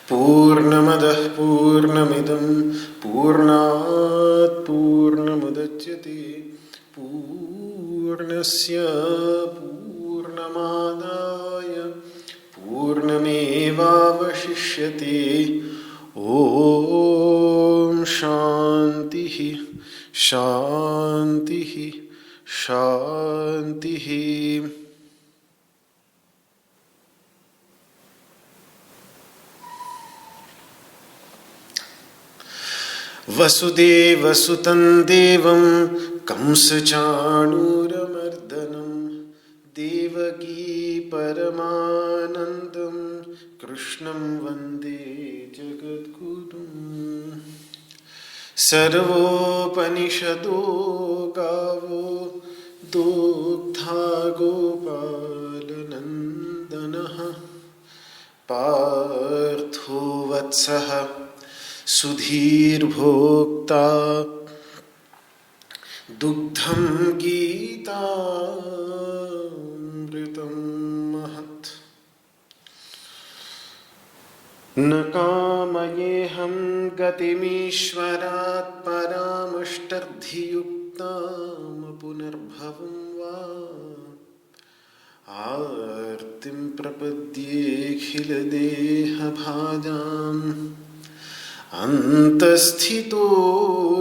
पूर्णमदः पूर्णमिदं पूर्णात् पूर्णमुदच्यते पूर्णस्य पूर्णमादाय पूर्णमेवावशिष्यते। ॐ शान्तिः शान्तिः शान्तिः। वसुदेवसुतं देवं कंसचाणूरमर्दनं देवकी परमानन्दं कृष्णं वन्दे जगद्गुरुम्। सर्वोपनिषदो गावो दुग्धा गोपालनन्दनः पार्थो वत्सः सुधीर्भोक्ता दुग्धं गीतामृतं महत्। न कामयेऽहं गतिमीश्वरात् परामष्टर्धियुक्तां पुनर्भवं वा आर्तिं प्रपद्येऽखिलदेहभाजाम् अन्तस्थितो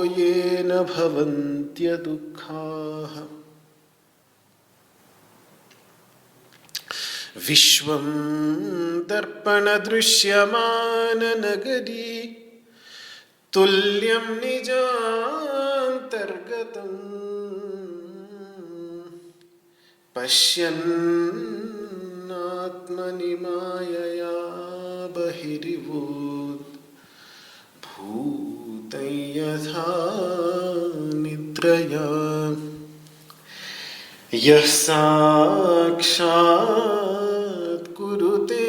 येन भवन्त्यदुःखाः। विश्वं दर्पणदृश्यमाननगरी तुल्यं निजान्तर्गतम् पश्यन्नात्मनि मायया बहिरिवोत् भूतं यथा निद्रया। यः साक्षात् कुरुते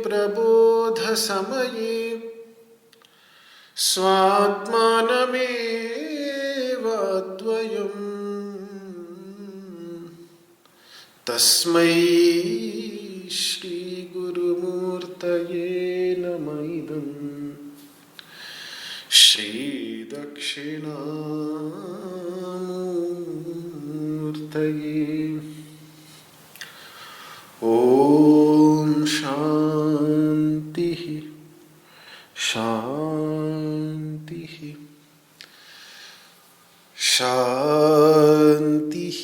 प्रबोधसमये स्वात्मानमेवाद्वयम् तस्मै श्रीगुरुमूर्तये नमः इदम्। श्रीदक्षिणामूर्तये। ॐ शान्तिः शान्तिः शान्तिः।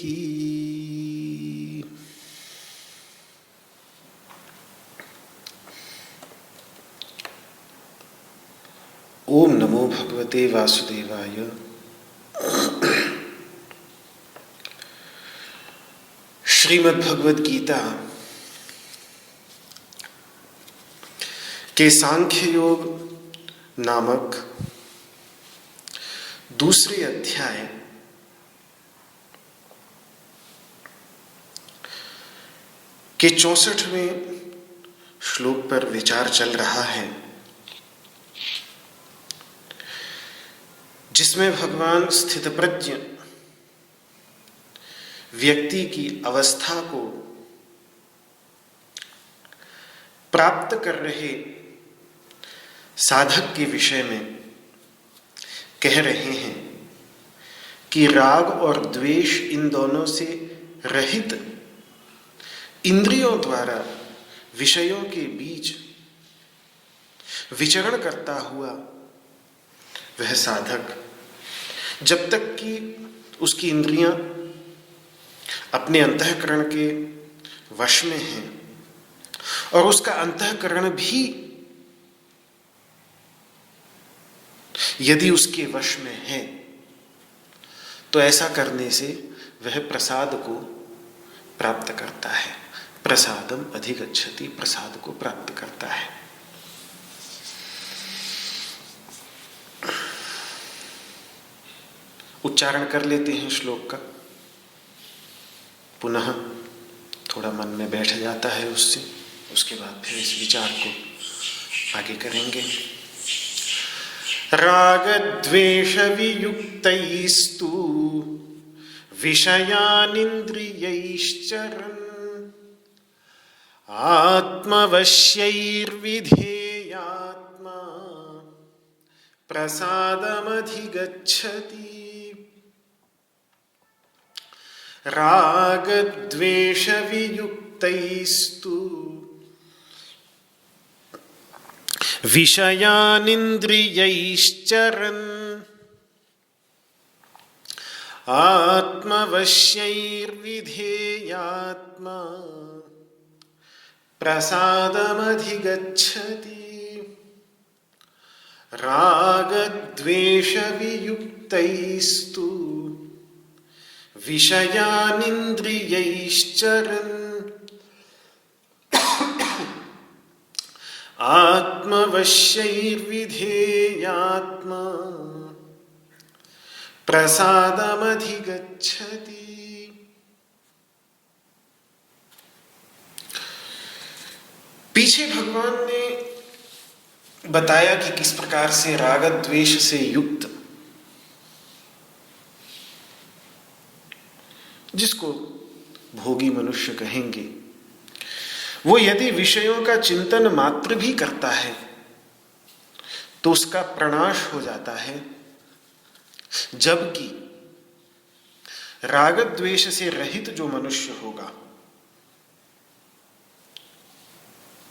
ओम नमो भगवते वासुदेवाय। श्रीमद् भगवद गीता के सांख्य योग नामक दूसरे अध्याय के 64वें श्लोक पर विचार चल रहा है, जिसमें भगवान स्थितप्रज्ञ व्यक्ति की अवस्था को प्राप्त कर रहे साधक के विषय में कह रहे हैं कि राग और द्वेष इन दोनों से रहित इंद्रियों द्वारा विषयों के बीच विचरण करता हुआ वह साधक जब तक कि उसकी इंद्रियां अपने अंतःकरण के वश में हैं और उसका अंतःकरण भी यदि उसके वश में है, तो ऐसा करने से वह प्रसाद को प्राप्त करता है। प्रसादम अधिगच्छति, प्रसाद को प्राप्त करता है। उच्चारण कर लेते हैं श्लोक का, पुनः थोड़ा मन में बैठ जाता है उसके बाद फिर इस विचार को आगे करेंगे। राग द्वेष वियुक्तैस्तु विषयानिन्द्रियैश्चरन् आत्मवश्यैर्विधेयात्मा प्रसादमधिगच्छति। राग द्वेष वियुक्तैस्तु विषयानिन्द्रियैश्चरन् आत्मवश्यैर्विधेयात्मा प्रसादमधिगच्छति। राग द्वेष वियुक्तैस्तु विषयानिन्द्रियैश्चरन् आत्मवश्यैर्विधेयात्मा प्रसादमधिगच्छति। पीछे भगवान ने बताया कि किस प्रकार से राग द्वेष से युक्त, जिसको भोगी मनुष्य कहेंगे, वो यदि विषयों का चिंतन मात्र भी करता है तो उसका प्रनाश हो जाता है, जबकि राग द्वेष से रहित जो मनुष्य होगा,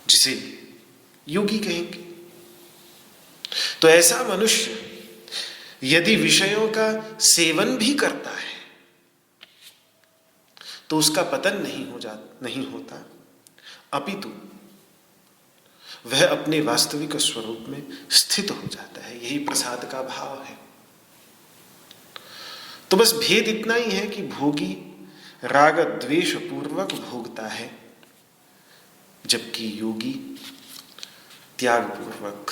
जिसे योगी कहेंगे, तो ऐसा मनुष्य यदि विषयों का सेवन भी करता है तो उसका पतन नहीं होता, अपितु वह अपने वास्तविक स्वरूप में स्थित हो जाता है। यही प्रसाद का भाव है। तो बस भेद इतना ही है कि भोगी राग द्वेष पूर्वक भोगता है, जबकि योगी त्याग पूर्वक।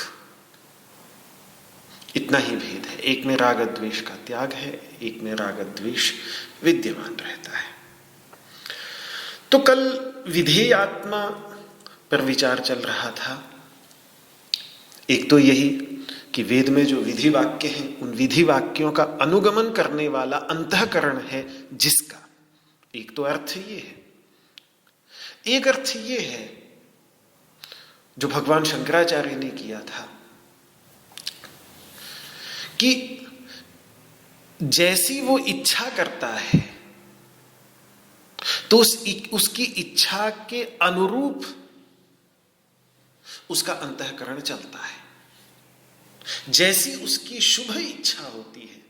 इतना ही भेद है। एक में राग द्वेष का त्याग है, एक में राग द्वेष विद्यमान रहता है। तो कल विधेय आत्मा पर विचार चल रहा था। एक तो यही कि वेद में जो विधि वाक्य हैं, उन विधि वाक्यों का अनुगमन करने वाला अंतःकरण है जिसका। एक तो अर्थ ये है। एक अर्थ ये है जो भगवान शंकराचार्य ने किया था कि जैसी वो इच्छा करता है तो उसकी इच्छा के अनुरूप उसका अंतःकरण चलता है। जैसी उसकी शुभ इच्छा होती है,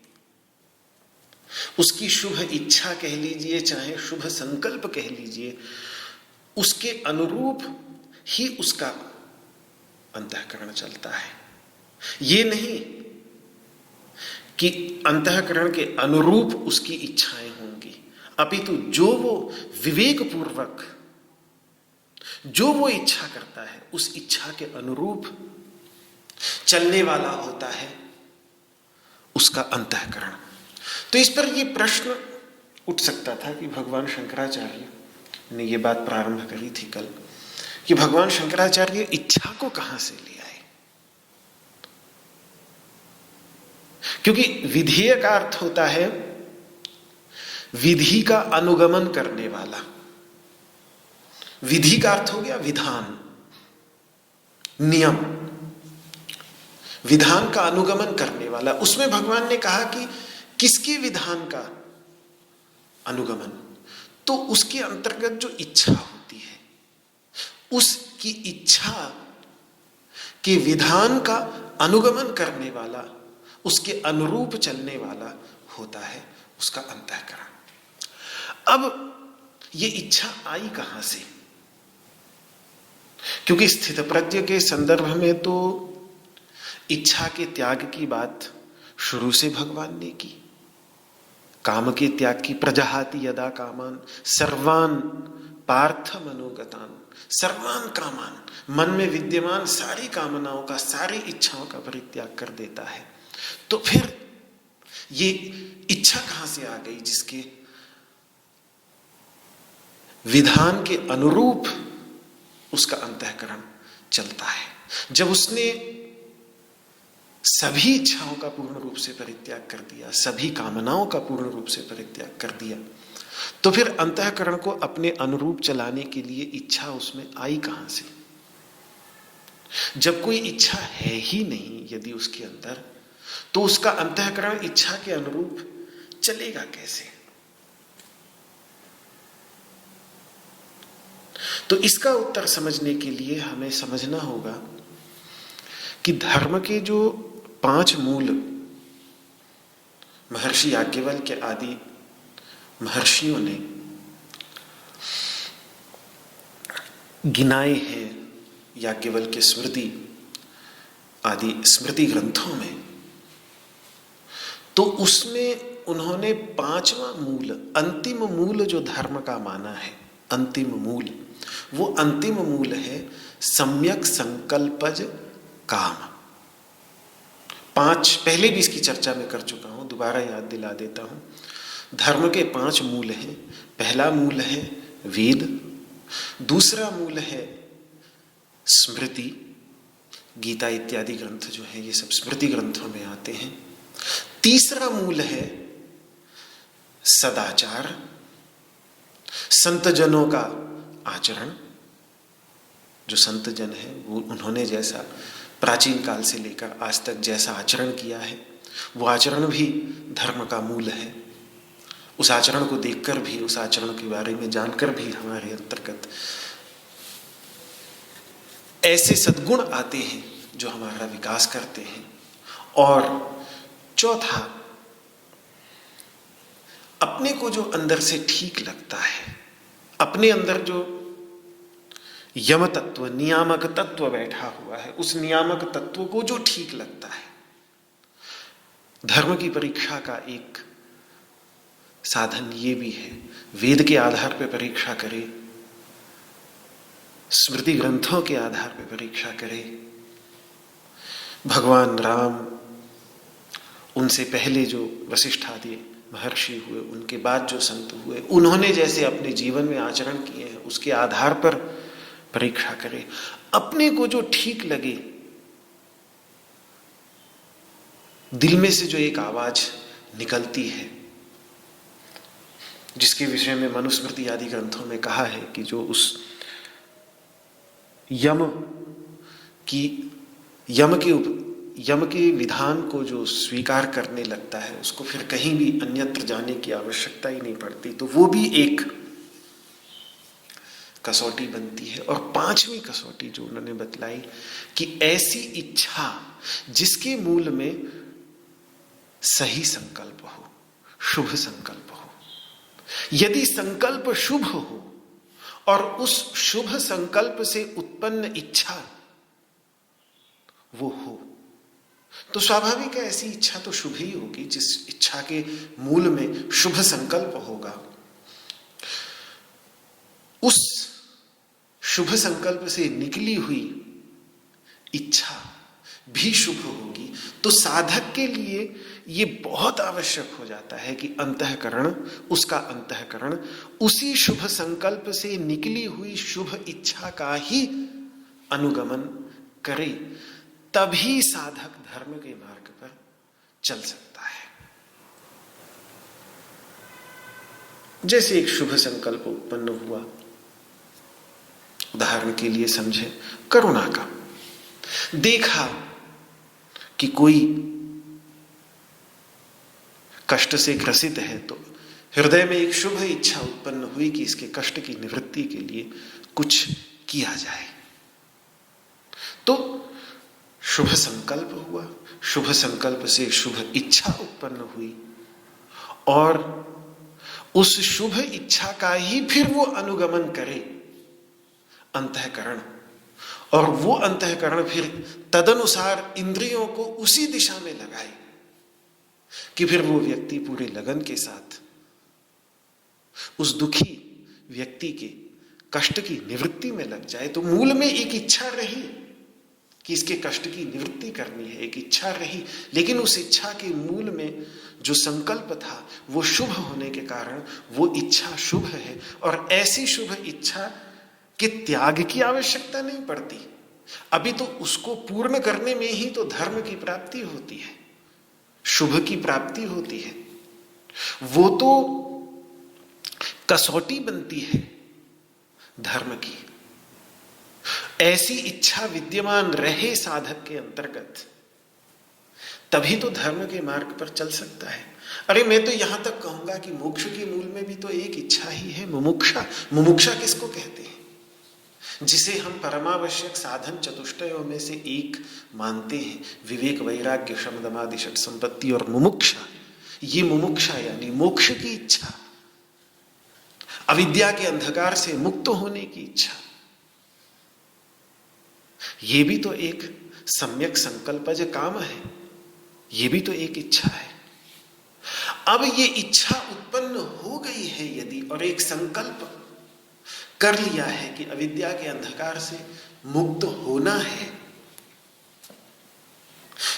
उसकी शुभ इच्छा कह लीजिए चाहे शुभ संकल्प कह लीजिए, उसके अनुरूप ही उसका अंतःकरण चलता है। ये नहीं कि अंतःकरण के अनुरूप उसकी इच्छाएं होंगी, अपितु जो वो विवेक पूर्वक जो वो इच्छा करता है उस इच्छा के अनुरूप चलने वाला होता है, उसका अंतःकरण। तो इस पर ये प्रश्न उठ सकता था कि भगवान शंकराचार्य ने ये बात प्रारंभ करी थी कल, कि भगवान शंकराचार्य इच्छा को कहां से ले आए। क्योंकि विधेय का अर्थ होता है विधि का अनुगमन करने वाला। विधि का अर्थ हो गया विधान, नियम, विधान का अनुगमन करने वाला। उसमें भगवान ने कहा कि किसके विधान का अनुगमन, तो उसके अंतर्गत जो इच्छा होती है, उसकी इच्छा के विधान का अनुगमन करने वाला, उसके अनुरूप चलने वाला होता है उसका अंतःकरण। अब ये इच्छा आई कहां से? क्योंकि स्थितप्रज्ञ के संदर्भ में तो इच्छा के त्याग की बात शुरू से भगवान ने की। काम के त्याग की, प्रजहाति यदा कामान सर्वान पार्थ मनोगतान, सर्वान कामान, मन में विद्यमान सारी कामनाओं का, सारी इच्छाओं का परित्याग कर देता है। तो फिर ये इच्छा कहां से आ गई जिसके विधान के अनुरूप उसका अंतःकरण चलता है? जब उसने सभी इच्छाओं का पूर्ण रूप से परित्याग कर दिया, सभी कामनाओं का पूर्ण रूप से परित्याग कर दिया, तो फिर अंतःकरण को अपने अनुरूप चलाने के लिए इच्छा उसमें आई कहां से? जब कोई इच्छा है ही नहीं यदि उसके अंदर, तो उसका अंतःकरण इच्छा के अनुरूप चलेगा कैसे? तो इसका उत्तर समझने के लिए हमें समझना होगा कि धर्म के जो 5 मूल महर्षि याज्ञवल्क्य आदि महर्षियों ने गिनाए हैं याज्ञवल्क्य स्मृति आदि स्मृति ग्रंथों में, तो उसमें उन्होंने 5वां मूल, अंतिम मूल जो धर्म का माना है, अंतिम मूल, वो अंतिम मूल है सम्यक संकल्पज काम। 5 पहले भी इसकी चर्चा में कर चुका हूं, दोबारा याद दिला देता हूं। धर्म के 5 मूल हैं। पहला मूल है वेद, दूसरा मूल है स्मृति, गीता इत्यादि ग्रंथ जो है ये सब स्मृति ग्रंथों में आते हैं। तीसरा मूल है सदाचार, संत जनों का आचरण। जो संत जन है वो उन्होंने जैसा प्राचीन काल से लेकर आज तक जैसा आचरण किया है, वो आचरण भी धर्म का मूल है। उस आचरण को देखकर भी, उस आचरण के बारे में जानकर भी हमारे अंतर्गत ऐसे सद्गुण आते हैं जो हमारा विकास करते हैं। और चौथा, अपने को जो अंदर से ठीक लगता है, अपने अंदर जो यम तत्व, नियामक तत्व बैठा हुआ है, उस नियामक तत्व को जो ठीक लगता है। धर्म की परीक्षा का एक साधन ये भी है, वेद के आधार पर परीक्षा करे, स्मृति ग्रंथों के आधार पर परीक्षा करे। भगवान राम, उनसे पहले जो वशिष्ठ आदि महर्षि हुए, उनके बाद जो संत हुए, उन्होंने जैसे अपने जीवन में आचरण किए हैं उसके आधार पर परीक्षा करे। अपने को जो ठीक लगे, दिल में से जो एक आवाज निकलती है, जिसके विषय में मनुस्मृति आदि ग्रंथों में कहा है कि जो उस यम के विधान को जो स्वीकार करने लगता है, उसको फिर कहीं भी अन्यत्र जाने की आवश्यकता ही नहीं पड़ती। तो वो भी एक कसौटी बनती है। और 5वीं कसौटी जो उन्होंने बतलाई कि ऐसी इच्छा जिसके मूल में सही संकल्प हो, शुभ संकल्प हो। यदि संकल्प शुभ हो और उस शुभ संकल्प से उत्पन्न इच्छा वो हो, तो स्वाभाविक है ऐसी इच्छा तो शुभ ही होगी। जिस इच्छा के मूल में शुभ संकल्प होगा, उस शुभ संकल्प से निकली हुई इच्छा भी शुभ होगी, तो साधक के लिए ये बहुत आवश्यक हो जाता है कि उसका अंतःकरण उसी शुभ संकल्प से निकली हुई शुभ इच्छा का ही अनुगमन करे, तभी साधक धर्म के मार्ग पर चल सकता है। जैसे एक शुभ संकल्प उत्पन्न हुआ, उदाहरण के लिए समझे करुणा का, देखा कि कोई कष्ट से ग्रसित है, तो हृदय में एक शुभ इच्छा उत्पन्न हुई कि इसके कष्ट की निवृत्ति के लिए कुछ किया जाए। तो शुभ संकल्प हुआ, शुभ संकल्प से शुभ इच्छा उत्पन्न हुई, और उस शुभ इच्छा का ही फिर वो अनुगमन करे अंतःकरण, और वो अंतःकरण फिर तदनुसार इंद्रियों को उसी दिशा में लगाए कि फिर वो व्यक्ति पूरे लगन के साथ उस दुखी व्यक्ति के कष्ट की निवृत्ति में लग जाए। तो मूल में एक इच्छा रही कि इसके कष्ट की निवृत्ति करनी है, एक इच्छा रही, लेकिन उस इच्छा के मूल में जो संकल्प था वो शुभ होने के कारण वो इच्छा शुभ है, और ऐसी शुभ इच्छा के त्याग की आवश्यकता नहीं पड़ती। अभी तो उसको पूर्ण करने में ही तो धर्म की प्राप्ति होती है, शुभ की प्राप्ति होती है। वो तो कसौटी बनती है धर्म की। ऐसी इच्छा विद्यमान रहे साधक के अंतर्गत, तभी तो धर्म के मार्ग पर चल सकता है। अरे मैं तो यहां तक कहूंगा कि मोक्ष के मूल में भी तो एक इच्छा ही है, मुमुक्षा। मुमुक्षा किसको कहते हैं? जिसे हम परमावश्यक साधन चतुष्टयों में से एक मानते हैं। विवेक, वैराग्य, शम, दमादि, षट संपत्ति और मुमुक्षा। ये मुमुक्षा यानी मोक्ष की इच्छा, अविद्या के अंधकार से मुक्त होने की इच्छा। ये भी तो एक सम्यक संकल्पज काम है, ये भी तो एक इच्छा है। अब ये इच्छा उत्पन्न हो गई है यदि, और एक संकल्प कर लिया है कि अविद्या के अंधकार से मुक्त होना है,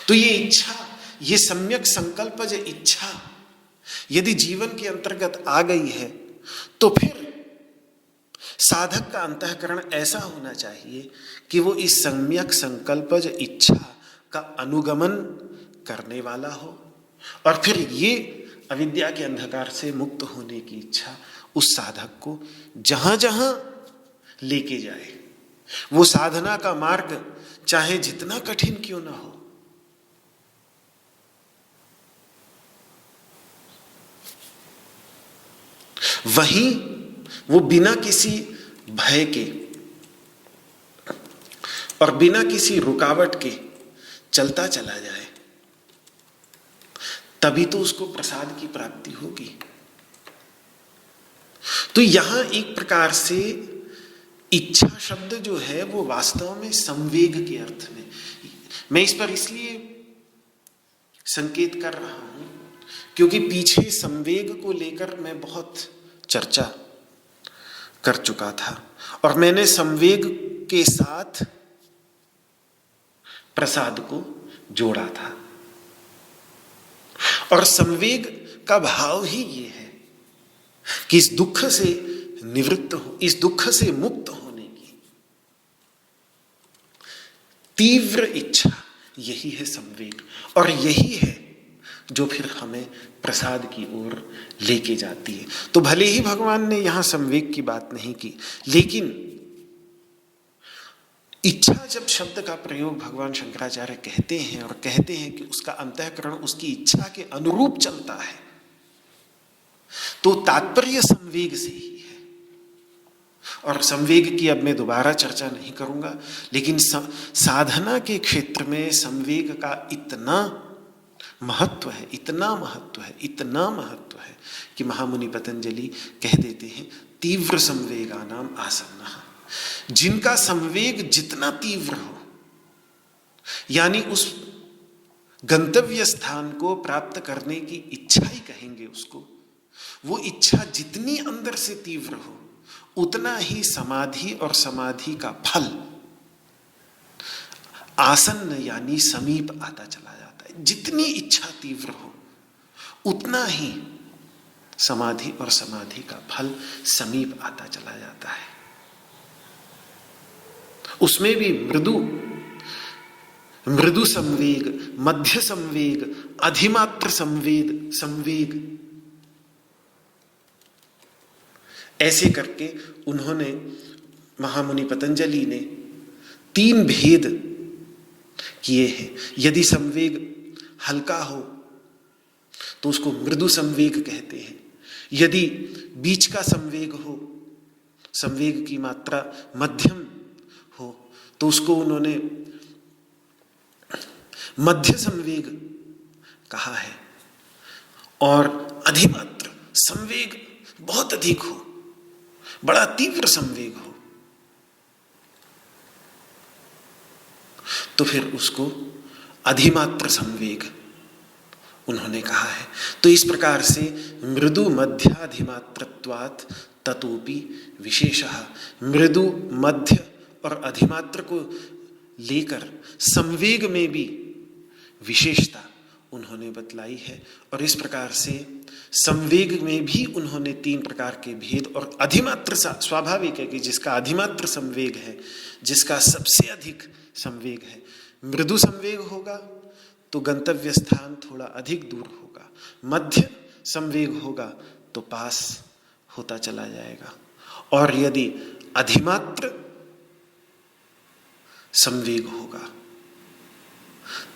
तो ये इच्छा, ये सम्यक संकल्पज इच्छा यदि जीवन के अंतर्गत आ गई है, तो फिर साधक का अंतःकरण ऐसा होना चाहिए कि वो इस सम्यक संकल्पज इच्छा का अनुगमन करने वाला हो, और फिर ये अविद्या के अंधकार से मुक्त होने की इच्छा उस साधक को जहां जहां लेके जाए। वो साधना का मार्ग चाहे जितना कठिन क्यों ना हो, वहीं वो बिना किसी भय के और बिना किसी रुकावट के चलता चला जाए, तभी तो उसको प्रसाद की प्राप्ति होगी। तो यहां एक प्रकार से इच्छा शब्द जो है वो वास्तव में संवेग के अर्थ में, मैं इस पर इसलिए संकेत कर रहा हूं क्योंकि पीछे संवेग को लेकर मैं बहुत चर्चा कर चुका था, और मैंने संवेग के साथ प्रसाद को जोड़ा था। और संवेग का भाव ही ये है कि इस दुख से निवृत्त हो, इस दुख से मुक्त होने की तीव्र इच्छा, यही है संवेग, और यही है जो फिर हमें प्रसाद की ओर लेके जाती है। तो भले ही भगवान ने यहां संवेग की बात नहीं की, लेकिन इच्छा जब शब्द का प्रयोग भगवान शंकराचार्य कहते हैं, और कहते हैं कि उसका अंतःकरण उसकी इच्छा के अनुरूप चलता है, तो तात्पर्य संवेग से ही है। और संवेग की अब मैं दोबारा चर्चा नहीं करूंगा, लेकिन साधना के क्षेत्र में संवेग का इतना महत्व है, इतना महत्व है, इतना महत्व है कि महामुनि पतंजलि कह देते हैं तीव्र संवेगानाम आसन्नः। जिनका संवेग जितना तीव्र हो, यानी उस गंतव्य स्थान को प्राप्त करने की इच्छा ही कहेंगे उसको, वो इच्छा जितनी अंदर से तीव्र हो, उतना ही समाधि और समाधि का फल आसन्न यानी समीप आता चला जाता है। जितनी इच्छा तीव्र हो उतना ही समाधि और समाधि का फल समीप आता चला जाता है। उसमें भी मृदु संवेग, मध्य संवेग, अधिमात्र संवेग ऐसे करके उन्होंने, महामुनि पतंजलि ने 3 भेद किए हैं। यदि संवेग हल्का हो तो उसको मृदु संवेग कहते हैं। यदि बीच का संवेग हो, संवेग की मात्रा मध्यम हो, तो उसको उन्होंने मध्य संवेग कहा है। और अधिमात्र संवेग बहुत अधिक हो, बड़ा तीव्र संवेग हो, तो फिर उसको अधिमात्र संवेग उन्होंने कहा है। तो इस प्रकार से मृदु मध्याधिमात्रत्वात् ततोपि विशेषः, मृदु मध्य और अधिमात्र को लेकर संवेग में भी विशेषता उन्होंने बतलाई है। और इस प्रकार से संवेग में भी उन्होंने 3 प्रकार के भेद, और अधिमात्र स्वाभाविक है कि जिसका अधिमात्र संवेग है, जिसका सबसे अधिक संवेग है, मृदु संवेग होगा तो गंतव्य स्थान थोड़ा अधिक दूर होगा, मध्य संवेग होगा तो पास होता चला जाएगा, और यदि अधिमात्र संवेग होगा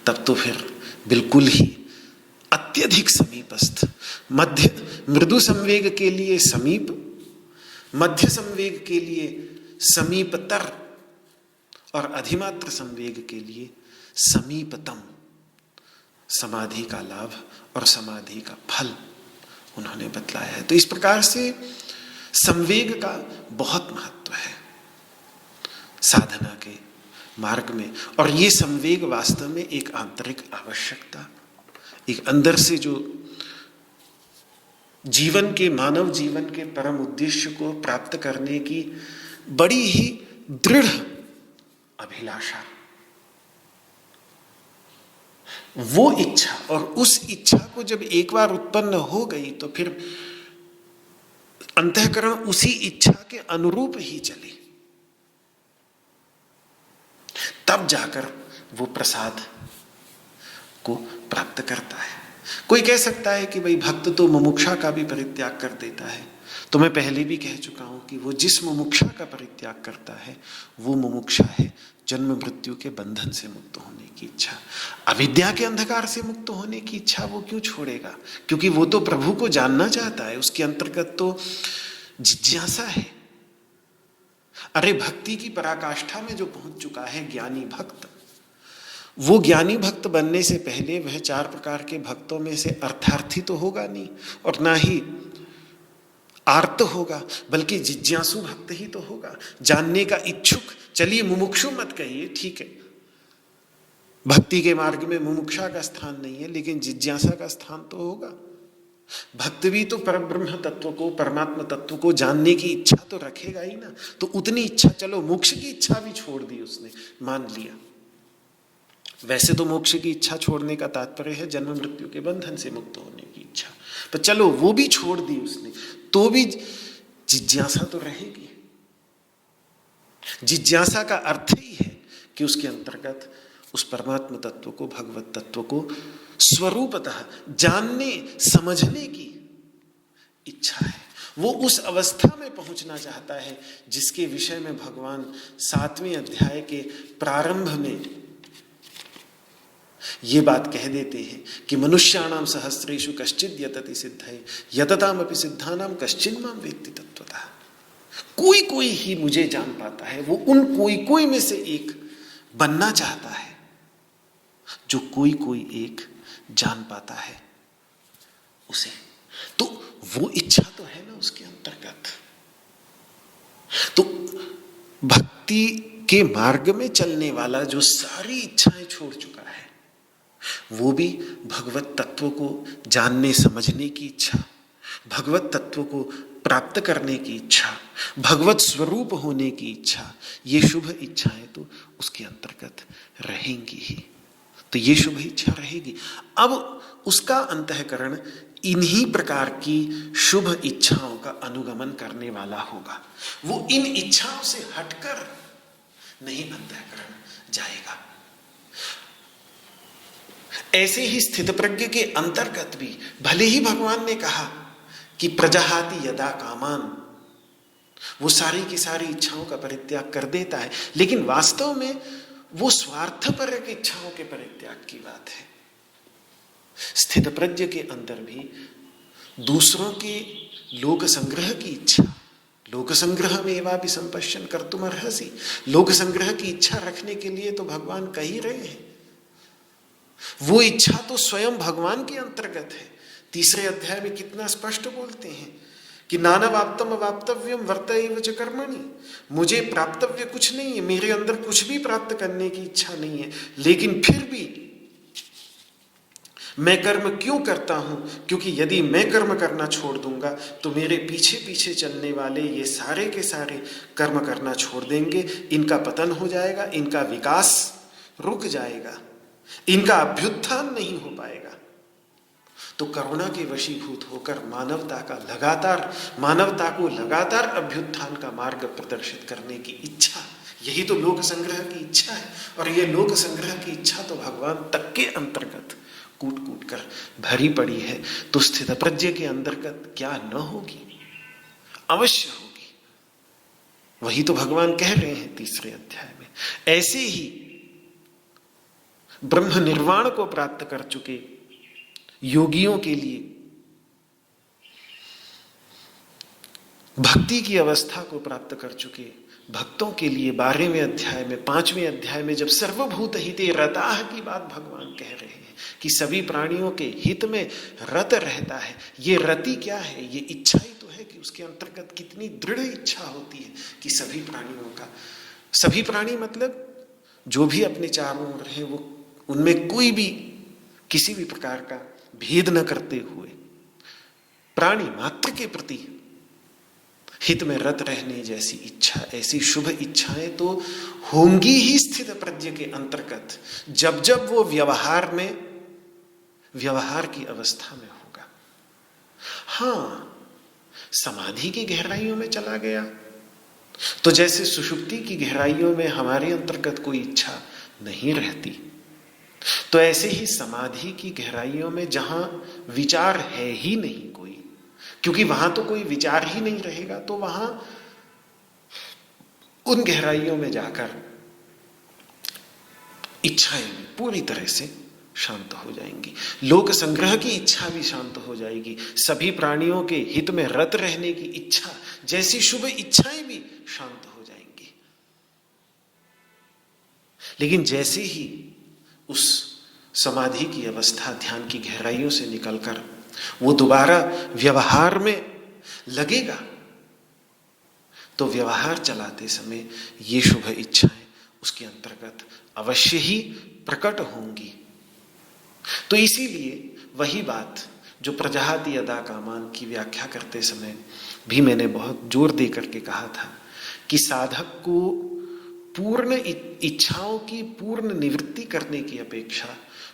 तब तो फिर बिल्कुल ही अत्यधिक समीपस्थ। मृदु संवेग के लिए समीप, मध्य संवेग के लिए समीपतर, और अधिमात्र संवेग के लिए समीपतम समाधि का लाभ और समाधि का फल उन्होंने बतलाया है। तो इस प्रकार से संवेग का बहुत महत्व है साधना के मार्ग में। और ये संवेग वास्तव में एक आंतरिक आवश्यकता, एक अंदर से जो जीवन के, मानव जीवन के परम उद्देश्य को प्राप्त करने की बड़ी ही दृढ़ अभिलाषा, वो इच्छा, और उस इच्छा को जब एक बार उत्पन्न हो गई तो फिर अंतःकरण उसी इच्छा के अनुरूप ही चले, तब जाकर वो प्रसाद को प्राप्त करता है। कोई कह सकता है कि भाई भक्त तो मुमुक्षा का भी परित्याग कर देता है। तो मैं पहले भी कह चुका हूं कि वो जिस मुमुक्षा का परित्याग करता है वो मुमुक्षा है जन्म मृत्यु के बंधन से मुक्त होने की इच्छा, अविद्या के अंधकार से मुक्त होने की इच्छा वो क्यों छोड़ेगा? क्योंकि वो तो प्रभु को जानना चाहता है, उसके अंतर्गत तो जिज्ञासा है। अरे भक्ति की पराकाष्ठा में जो पहुंच चुका है ज्ञानी भक्त, वो ज्ञानी भक्त बनने से पहले वह 4 प्रकार के भक्तों में से अर्थार्थी तो होगा नहीं, और ना ही आर्त होगा, बल्कि जिज्ञासु भक्त ही तो होगा, जानने का इच्छुक। चलिए मुमुक्षु मत कहिए, ठीक है, भक्ति के मार्ग में मुमुक्षा का स्थान नहीं है, लेकिन जिज्ञासा का स्थान तो होगा। भक्त भी तो परब्रह्म तत्व को, परमात्मा तत्व को जानने की इच्छा तो रखेगा ही ना। तो उतनी इच्छा, चलो मोक्ष की इच्छा भी छोड़ दी उसने, मान लिया। वैसे तो मोक्ष की इच्छा छोड़ने का तात्पर्य है जन्म मृत्यु के बंधन से मुक्त होने की इच्छा, पर चलो वो भी छोड़ दी उसने, तो भी जिज्ञासा तो रहेगी। जिज्ञासा का अर्थ ही है कि उसके अंतर्गत उस परमात्मा तत्व को, भगवत तत्व को स्वरूपतः जानने समझने की इच्छा है। वो उस अवस्था में पहुंचना चाहता है जिसके विषय में भगवान 7वें अध्याय के प्रारंभ में ये बात कह देते हैं कि मनुष्याणाम सहस्रेषु कश्चिद यतति सिद्धये यततामपि सिद्धानाम कश्चिन माम वेत्ति तत्वतः। कोई कोई ही मुझे जान पाता है, वो उन कोई कोई में से एक बनना चाहता है जो कोई कोई एक जान पाता है उसे। तो वो इच्छा तो है ना उसके अंतर्गत। तो भक्ति के मार्ग में चलने वाला जो सारी इच्छाएं छोड़ चुका है, वो भी भगवत तत्व को जानने समझने की इच्छा, भगवत तत्व को प्राप्त करने की इच्छा, भगवत स्वरूप होने की इच्छा, ये शुभ इच्छाएं तो उसके अंतर्गत रहेंगी ही। तो ये शुभ इच्छा रहेगी। अब उसका अंतःकरण इन्हीं प्रकार की शुभ इच्छाओं का अनुगमन करने वाला होगा। वो इन इच्छाओं से हटकर नहीं अंतःकरण जाएगा। ऐसे ही स्थित प्रज्ञ के अंतर्गत भी भले ही भगवान ने कहा कि प्रजहाति यदा कामान, वो सारी की सारी इच्छाओं का परित्याग कर देता है, लेकिन वास्तव में वो स्वार्थपरक इच्छाओं के परित्याग की बात है। स्थित प्रज्ञ के अंदर भी दूसरों के लोक संग्रह की इच्छा, लोक संग्रह में एवापि संपश्यन कर्तुम अर्हसि, लोक संग्रह की इच्छा रखने के लिए तो भगवान कह ही रहे हैं। वो इच्छा तो स्वयं भगवान के अंतर्गत है। तीसरे अध्याय में कितना स्पष्ट बोलते हैं कि नानवाप्तम अवाप्तव्यम वर्तएव च कर्मणि, मुझे प्राप्तव्य कुछ नहीं है, मेरे अंदर कुछ भी प्राप्त करने की इच्छा नहीं है, लेकिन फिर भी मैं कर्म क्यों करता हूं? क्योंकि यदि मैं कर्म करना छोड़ दूंगा तो मेरे पीछे पीछे चलने वाले ये सारे के सारे कर्म करना छोड़ देंगे, इनका पतन हो जाएगा, इनका विकास रुक जाएगा, इनका अभ्युत्थान नहीं हो पाएगा। तो करुणा के वशीभूत होकर मानवता को लगातार अभ्युत्थान का मार्ग प्रदर्शित करने की इच्छा, यही तो लोक संग्रह की इच्छा है। और ये लोक संग्रह की इच्छा तो भगवान तक के अंतर्गत कूट कूट कर भरी पड़ी है। तो स्थित प्रज्ञ के अंतर्गत क्या न होगी? अवश्य होगी। वही तो भगवान कह रहे हैं तीसरे अध्याय में। ऐसे ही ब्रह्म निर्वाण को प्राप्त कर चुके योगियों के लिए, भक्ति की अवस्था को प्राप्त कर चुके भक्तों के लिए 12वें अध्याय में, 5वें अध्याय में जब सर्वभूत हिते रताः की बात भगवान कह रहे हैं कि सभी प्राणियों के हित में रत रहता है, ये रति क्या है? ये इच्छा ही तो है कि उसके अंतर्गत कितनी दृढ़ इच्छा होती है कि सभी प्राणियों का, सभी प्राणी मतलब जो भी अपने चारों ओर हैं, वो उनमें कोई भी किसी भी प्रकार का भेद न करते हुए प्राणी मात्र के प्रति हित में रत रहने जैसी इच्छा, ऐसी शुभ इच्छाएं तो होंगी ही स्थित प्रज्ञ के अंतर्गत, जब जब वो व्यवहार की अवस्था में होगा। हां, समाधि की गहराइयों में चला गया तो जैसे सुषुप्ति की गहराइयों में हमारे अंतर्गत कोई इच्छा नहीं रहती, तो ऐसे ही समाधि की गहराइयों में जहां विचार है ही नहीं कोई, क्योंकि वहां तो कोई विचार ही नहीं रहेगा, तो वहां उन गहराइयों में जाकर इच्छाएं पूरी तरह से शांत हो जाएंगी। लोक संग्रह की इच्छा भी शांत हो जाएगी, सभी प्राणियों के हित में रत रहने की इच्छा जैसी शुभ इच्छाएं भी शांत हो जाएंगी। लेकिन जैसे ही उस समाधि की अवस्था, ध्यान की गहराइयों से निकलकर वो दोबारा व्यवहार में लगेगा, तो व्यवहार चलाते समय ये शुभ इच्छाएं उसके अंतर्गत अवश्य ही प्रकट होंगी। तो इसीलिए वही बात जो प्रजहाति यदा कामान की व्याख्या करते समय भी मैंने बहुत जोर दे करके कहा था कि साधक को पूर्ण इच्छाओं की पूर्ण निवृत्ति करने की अपेक्षा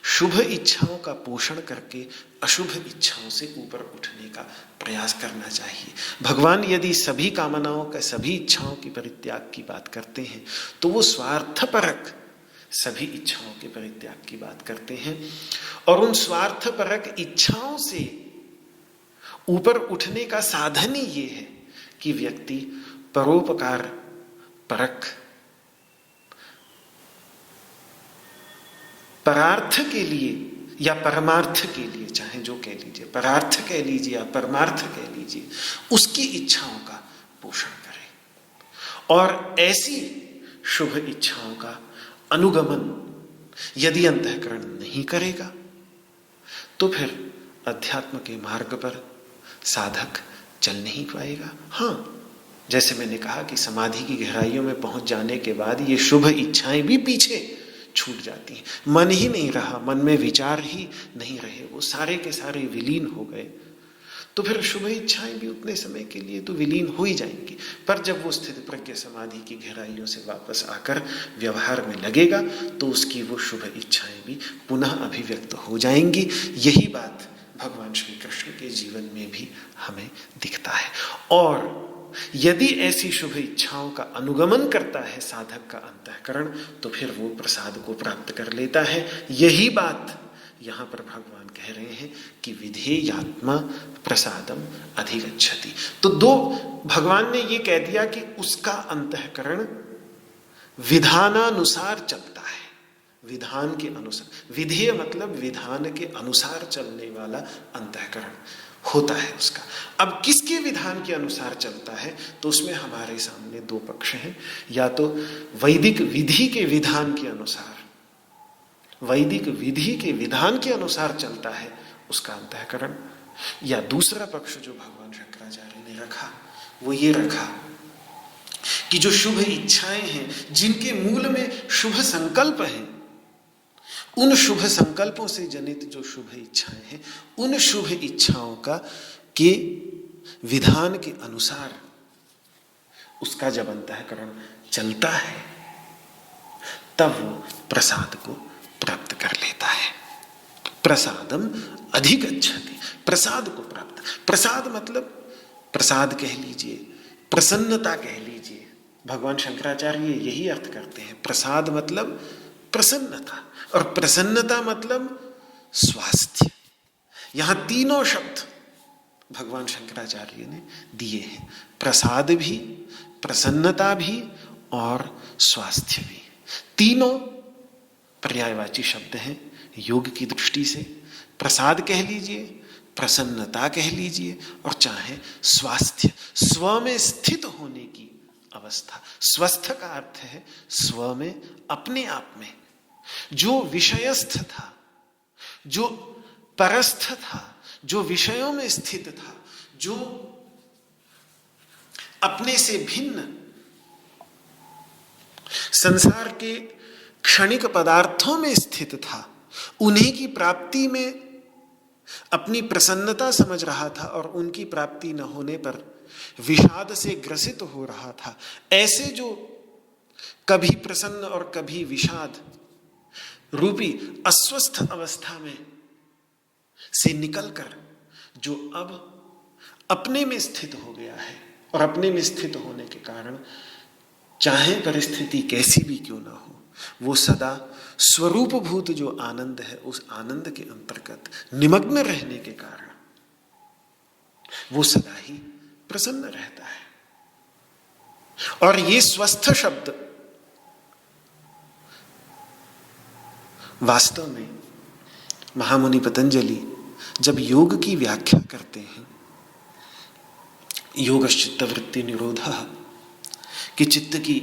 शुभ इच्छाओं का पोषण करके अशुभ इच्छाओं से ऊपर उठने का प्रयास करना चाहिए। भगवान यदि सभी कामनाओं का, सभी इच्छाओं की परित्याग की बात करते हैं तो वो स्वार्थपरक सभी इच्छाओं के परित्याग की बात करते हैं, और उन स्वार्थपरक इच्छाओं से ऊपर उठने का साधन ही ये है कि व्यक्ति परोपकार परक, परार्थ के लिए या परमार्थ के लिए, चाहे जो कह लीजिए, परार्थ कह लीजिए या परमार्थ कह लीजिए, उसकी इच्छाओं का पोषण करें। और ऐसी शुभ इच्छाओं का अनुगमन यदि अंतःकरण नहीं करेगा तो फिर अध्यात्म के मार्ग पर साधक चल नहीं पाएगा। हाँ, जैसे मैंने कहा कि समाधि की गहराइयों में पहुंच जाने के बाद ये शुभ इच्छाएं भी पीछे छूट जाती हैं, मन ही नहीं रहा, मन में विचार ही नहीं रहे, वो सारे के सारे विलीन हो गए, तो फिर शुभ इच्छाएं भी उतने समय के लिए तो विलीन हो ही जाएंगी। पर जब वो स्थित प्रज्ञ समाधि की गहराइयों से वापस आकर व्यवहार में लगेगा तो उसकी वो शुभ इच्छाएं भी पुनः अभिव्यक्त हो जाएंगी। यही बात भगवान श्री कृष्ण के जीवन में भी हमें दिखता है। और यदि ऐसी शुभ इच्छाओं का अनुगमन करता है साधक का अंतःकरण तो फिर वो प्रसाद को प्राप्त कर लेता है। यही बात यहाँ पर भगवान कह रहे हैं कि विधेयात्मा प्रसादम अधिगच्छति। तो दो, भगवान ने ये कह दिया कि उसका अंतःकरण विधानानुसार चलता है, विधान के अनुसार। विधेय मतलब विधान के अनुसार चलने वाला अंतःकरण होता है उसका। अब किसके विधान के अनुसार चलता है, तो उसमें हमारे सामने दो पक्ष हैं। या तो वैदिक विधि के विधान के अनुसार, वैदिक विधि के विधान के अनुसार चलता है उसका अंतःकरण, या दूसरा पक्ष जो भगवान शंकराचार्य ने रखा वो ये रखा कि जो शुभ इच्छाएं हैं, जिनके मूल में शुभ संकल्प हैं, उन शुभ संकल्पों से जनित जो शुभ इच्छाएं हैं, उन शुभ इच्छाओं का के विधान के अनुसार उसका जब अंतःकरण चलता है तब वो प्रसाद को प्राप्त कर लेता है। प्रसादम अधिगच्छति, प्रसाद को प्राप्त। प्रसाद मतलब प्रसाद कह लीजिए, प्रसन्नता कह लीजिए। भगवान शंकराचार्य यही अर्थ करते हैं। प्रसाद मतलब प्रसन्नता, और प्रसन्नता मतलब स्वास्थ्य। यहां तीनों शब्द भगवान शंकराचार्य ने दिए हैं, प्रसाद भी, प्रसन्नता भी और स्वास्थ्य भी। तीनों पर्यायवाची शब्द हैं योग की दृष्टि से। प्रसाद कह लीजिए, प्रसन्नता कह लीजिए, और चाहे स्वास्थ्य, स्व में स्थित होने की अवस्था। स्वस्थ का अर्थ है स्व में, अपने आप में। जो विषयस्थ था, जो परस्थ था, जो विषयों में स्थित था, जो अपने से भिन्न संसार के क्षणिक पदार्थों में स्थित था, उन्हीं की प्राप्ति में अपनी प्रसन्नता समझ रहा था और उनकी प्राप्ति न होने पर विषाद से ग्रसित हो रहा था। ऐसे जो कभी प्रसन्न और कभी विषाद रूपी अस्वस्थ अवस्था में से निकलकर जो अब अपने में स्थित हो गया है, और अपने में स्थित होने के कारण चाहे परिस्थिति कैसी भी क्यों ना हो, वो सदा स्वरूपभूत जो आनंद है, उस आनंद के अंतर्गत निमग्न रहने के कारण वो सदा ही प्रसन्न रहता है। और ये स्वस्थ शब्द वास्तव में महामुनि पतंजलि जब योग की व्याख्या करते हैं, योगश्चित्त वृत्ति निरोधः, कि चित्त की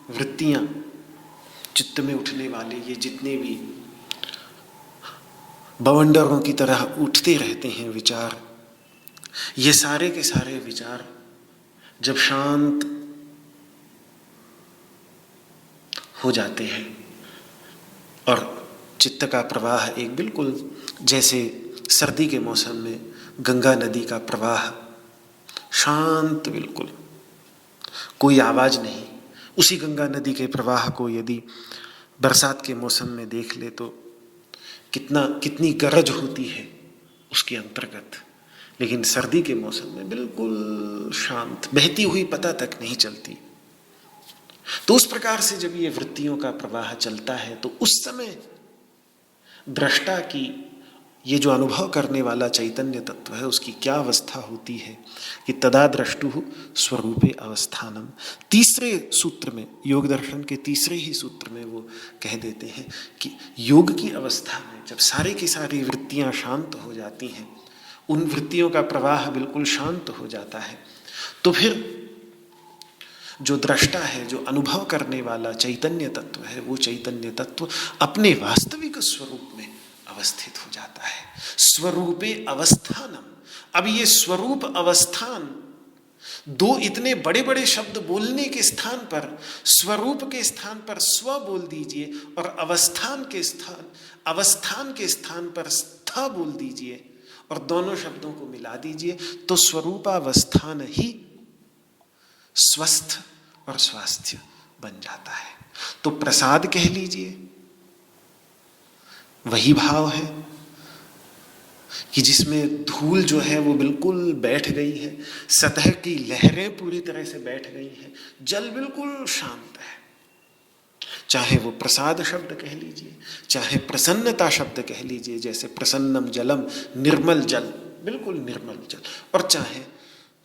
वृत्तियां, चित्त में उठने वाले ये जितने भी बवंडरों की तरह उठते रहते हैं विचार, ये सारे के सारे विचार जब शांत हो जाते हैं और चित्त का प्रवाह एक बिल्कुल जैसे सर्दी के मौसम में गंगा नदी का प्रवाह, शांत, बिल्कुल कोई आवाज नहीं, उसी गंगा नदी के प्रवाह को यदि बरसात के मौसम में देख ले तो कितनी गरज होती है उसके अंतर्गत। लेकिन सर्दी के मौसम में बिल्कुल शांत, बहती हुई पता तक नहीं चलती। तो उस प्रकार से जब ये वृत्तियों का प्रवाह चलता है तो उस समय दृष्टा की, ये जो अनुभव करने वाला चैतन्य तत्व है, उसकी क्या अवस्था होती है कि तदा द्रष्टुः स्वरूपे अवस्थानम। तीसरे सूत्र में, योग दर्शन के तीसरे ही सूत्र में वो कह देते हैं कि योग की अवस्था में जब सारी की सारी वृत्तियां शांत हो जाती हैं, उन वृत्तियों का प्रवाह बिल्कुल शांत हो जाता है, तो फिर जो दृष्टा है, जो अनुभव करने वाला चैतन्य तत्व है, वो चैतन्य तत्व अपने वास्तविक स्वरूप में अवस्थित हो जाता है। स्वरूपे अवस्थानम। अब ये स्वरूप अवस्थान, दो इतने बड़े बड़े शब्द बोलने के स्थान पर स्वरूप के स्थान पर स्व बोल दीजिए और अवस्थान के स्थान पर स्थ बोल दीजिए, और दोनों शब्दों को मिला दीजिए तो स्वरूपावस्थान ही स्वस्थ और स्वास्थ्य बन जाता है। तो प्रसाद कह लीजिए, वही भाव है कि जिसमें धूल जो है वो बिल्कुल बैठ गई है, सतह की लहरें पूरी तरह से बैठ गई हैं, जल बिल्कुल शांत है। चाहे वो प्रसाद शब्द कह लीजिए, चाहे प्रसन्नता शब्द कह लीजिए, जैसे प्रसन्नम जलम, निर्मल जल, बिल्कुल निर्मल जल, और चाहे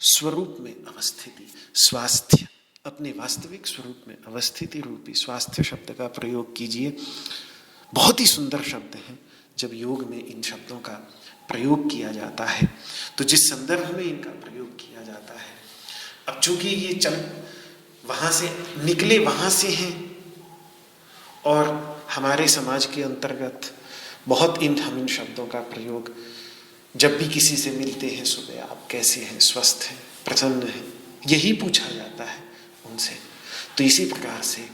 स्वरूप में अवस्थिति, स्वास्थ्य, अपने वास्तविक स्वरूप में अवस्थिति रूपी स्वास्थ्य शब्द का प्रयोग कीजिए। बहुत ही सुंदर शब्द हैं। जब योग में इन शब्दों का प्रयोग किया जाता है तो जिस संदर्भ में इनका प्रयोग किया जाता है, अब चूंकि ये चल वहाँ से निकले, वहाँ से हैं, और हमारे समाज के अंतर्गत बहुत हम इन शब्दों का प्रयोग जब भी किसी से मिलते हैं, सुबह आप कैसे हैं, स्वस्थ हैं, प्रसन्न हैं, यही पूछा जाता है उनसे। तो इसी प्रकार से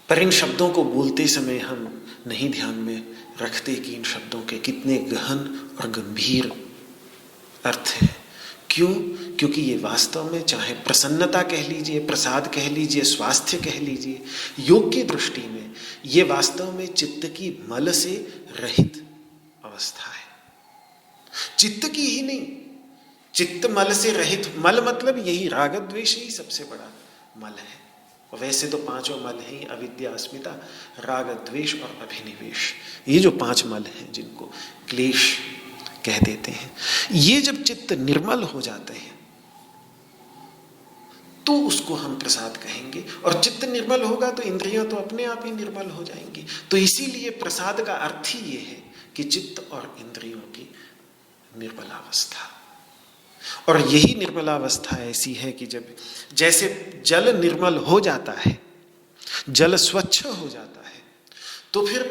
पर इन शब्दों को बोलते समय हम नहीं ध्यान में रखते कि इन शब्दों के कितने गहन और गंभीर अर्थ हैं। क्यों? क्योंकि ये वास्तव में, चाहे प्रसन्नता कह लीजिए, प्रसाद कह लीजिए, स्वास्थ्य कह लीजिए, योग की दृष्टि में ये वास्तव में चित्त की मल से रहित अवस्था है। चित्त की ही नहीं, चित्त मल से रहित, मल मतलब यही राग द्वेष ही सबसे बड़ा मल है। वैसे तो पांचों मल हैं, अविद्या, अस्मिता, राग द्वेष और अभिनिवेश, ये जो 5 मल हैं जिनको क्लेश कह देते हैं, ये जब चित्त निर्मल हो जाते हैं तो उसको हम प्रसाद कहेंगे। और चित्त निर्मल होगा तो इंद्रियां तो अपने आप ही निर्मल हो जाएंगी। तो इसीलिए प्रसाद का अर्थ ही ये है कि चित्त और इंद्रियों की निर्मलावस्था। और यही निर्मलावस्था ऐसी है कि जब जैसे जल निर्मल हो जाता है, जल स्वच्छ हो जाता है, तो फिर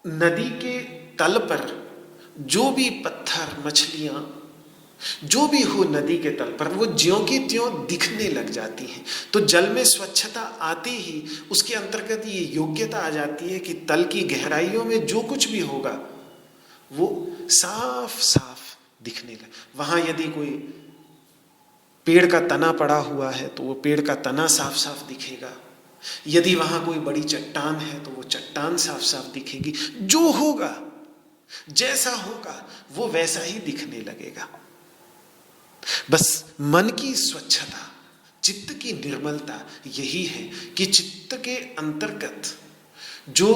नदी के तल पर जो भी पत्थर, मछलियां, जो भी हो नदी के तल पर, वो ज्यों की त्यों दिखने लग जाती हैं। तो जल में स्वच्छता आती ही उसके अंतर्गत ये योग्यता आ जाती है कि तल की गहराइयों में जो कुछ भी होगा वो साफ साफ दिखने लगे। वहां यदि कोई पेड़ का तना पड़ा हुआ है तो वो पेड़ का तना साफ साफ दिखेगा। यदि वहां कोई बड़ी चट्टान है तो वो चट्टान साफ साफ दिखेगी। जो होगा, जैसा होगा, वो वैसा ही दिखने लगेगा। बस मन की स्वच्छता, चित्त की निर्मलता यही है कि चित्त के अंतर्गत जो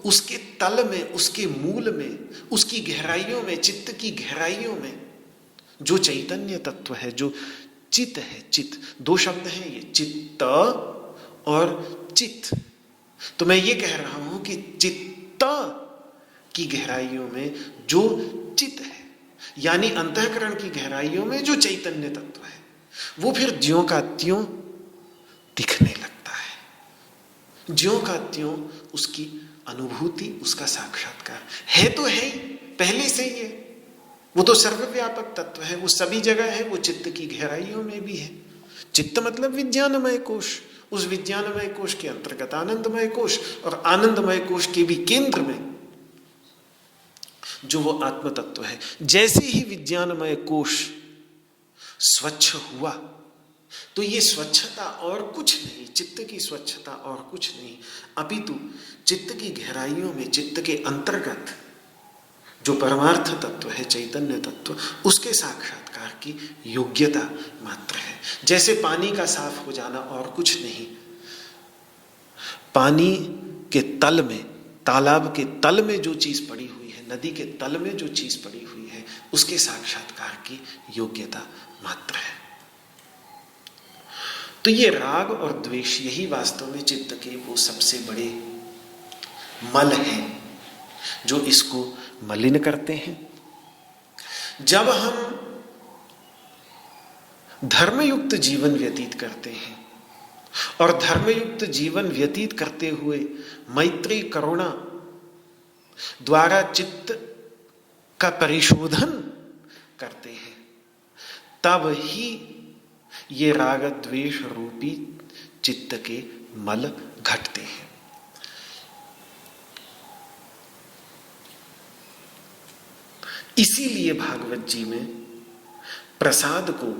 उसके तल में, उसके मूल में, उसकी गहराइयों में, चित्त की गहराइयों में जो चैतन्य तत्व है, जो चित्त है, चित्त, 2 शब्द हैं ये, चित्त और चित्त। तो मैं ये कह रहा हूं कि चित्त की गहराइयों में जो चित्त है, यानी अंतःकरण की गहराइयों में जो चैतन्य तत्व है, वो फिर ज्यों का त्यों दिखने लगता है। ज्यों का त्यों उसकी अनुभूति, उसका साक्षात्कार है तो है ही, पहले से ही है। वो तो सर्वव्यापक तत्व है, वो सभी जगह है, वो चित्त की गहराइयों में भी है। चित्त मतलब विज्ञानमय कोश, उस विज्ञानमय कोश के अंतर्गत आनंदमय कोश, और आनंदमय कोश के भी केंद्र में जो वो आत्म तत्व है। जैसे ही विज्ञानमय कोश स्वच्छ हुआ तो ये स्वच्छता और कुछ नहीं, चित्त की स्वच्छता और कुछ नहीं, अपितु चित्त की गहराइयों में, चित्त के अंतर्गत जो परमार्थ तत्व है, चैतन्य तत्व, उसके साक्षात्कार की योग्यता मात्र है। जैसे पानी का साफ हो जाना और कुछ नहीं, पानी के तल में, तालाब के तल में जो चीज पड़ी हुई है, नदी के तल में जो चीज पड़ी हुई है, उसके साक्षात्कार की योग्यता मात्र है। तो ये राग और द्वेष, यही वास्तव में चित्त के वो सबसे बड़े मल हैं जो इसको मलिन करते हैं। जब हम धर्मयुक्त जीवन व्यतीत करते हैं और धर्मयुक्त जीवन व्यतीत करते हुए मैत्री, करुणा द्वारा चित्त का परिशोधन करते हैं, तब ही ये राग द्वेष रूपी चित्त के मल घटते हैं। इसीलिए भागवत जी में प्रसाद को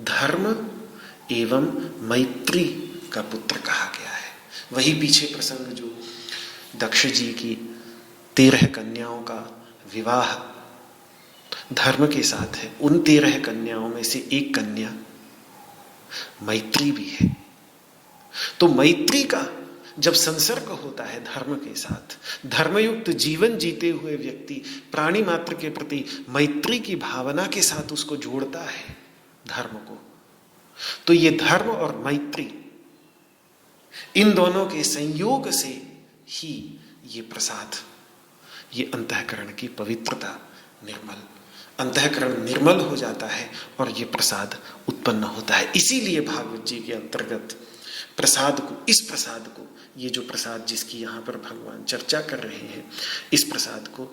धर्म एवं मैत्री का पुत्र कहा गया है। वही पीछे प्रसंग जो दक्ष जी की 13 कन्याओं का विवाह धर्म के साथ है, उन 13 कन्याओं में से एक कन्या मैत्री भी है। तो मैत्री का जब संसर्ग होता है धर्म के साथ, धर्मयुक्त जीवन जीते हुए व्यक्ति प्राणी मात्र के प्रति मैत्री की भावना के साथ उसको जोड़ता है धर्म को, तो ये धर्म और मैत्री इन दोनों के संयोग से ही ये प्रसाद, ये अंतःकरण की पवित्रता, अंतःकरण निर्मल हो जाता है और ये प्रसाद उत्पन्न होता है। इसीलिए भागवत जी के अंतर्गत प्रसाद को, इस प्रसाद को, ये जो प्रसाद जिसकी यहाँ पर भगवान चर्चा कर रहे हैं, इस प्रसाद को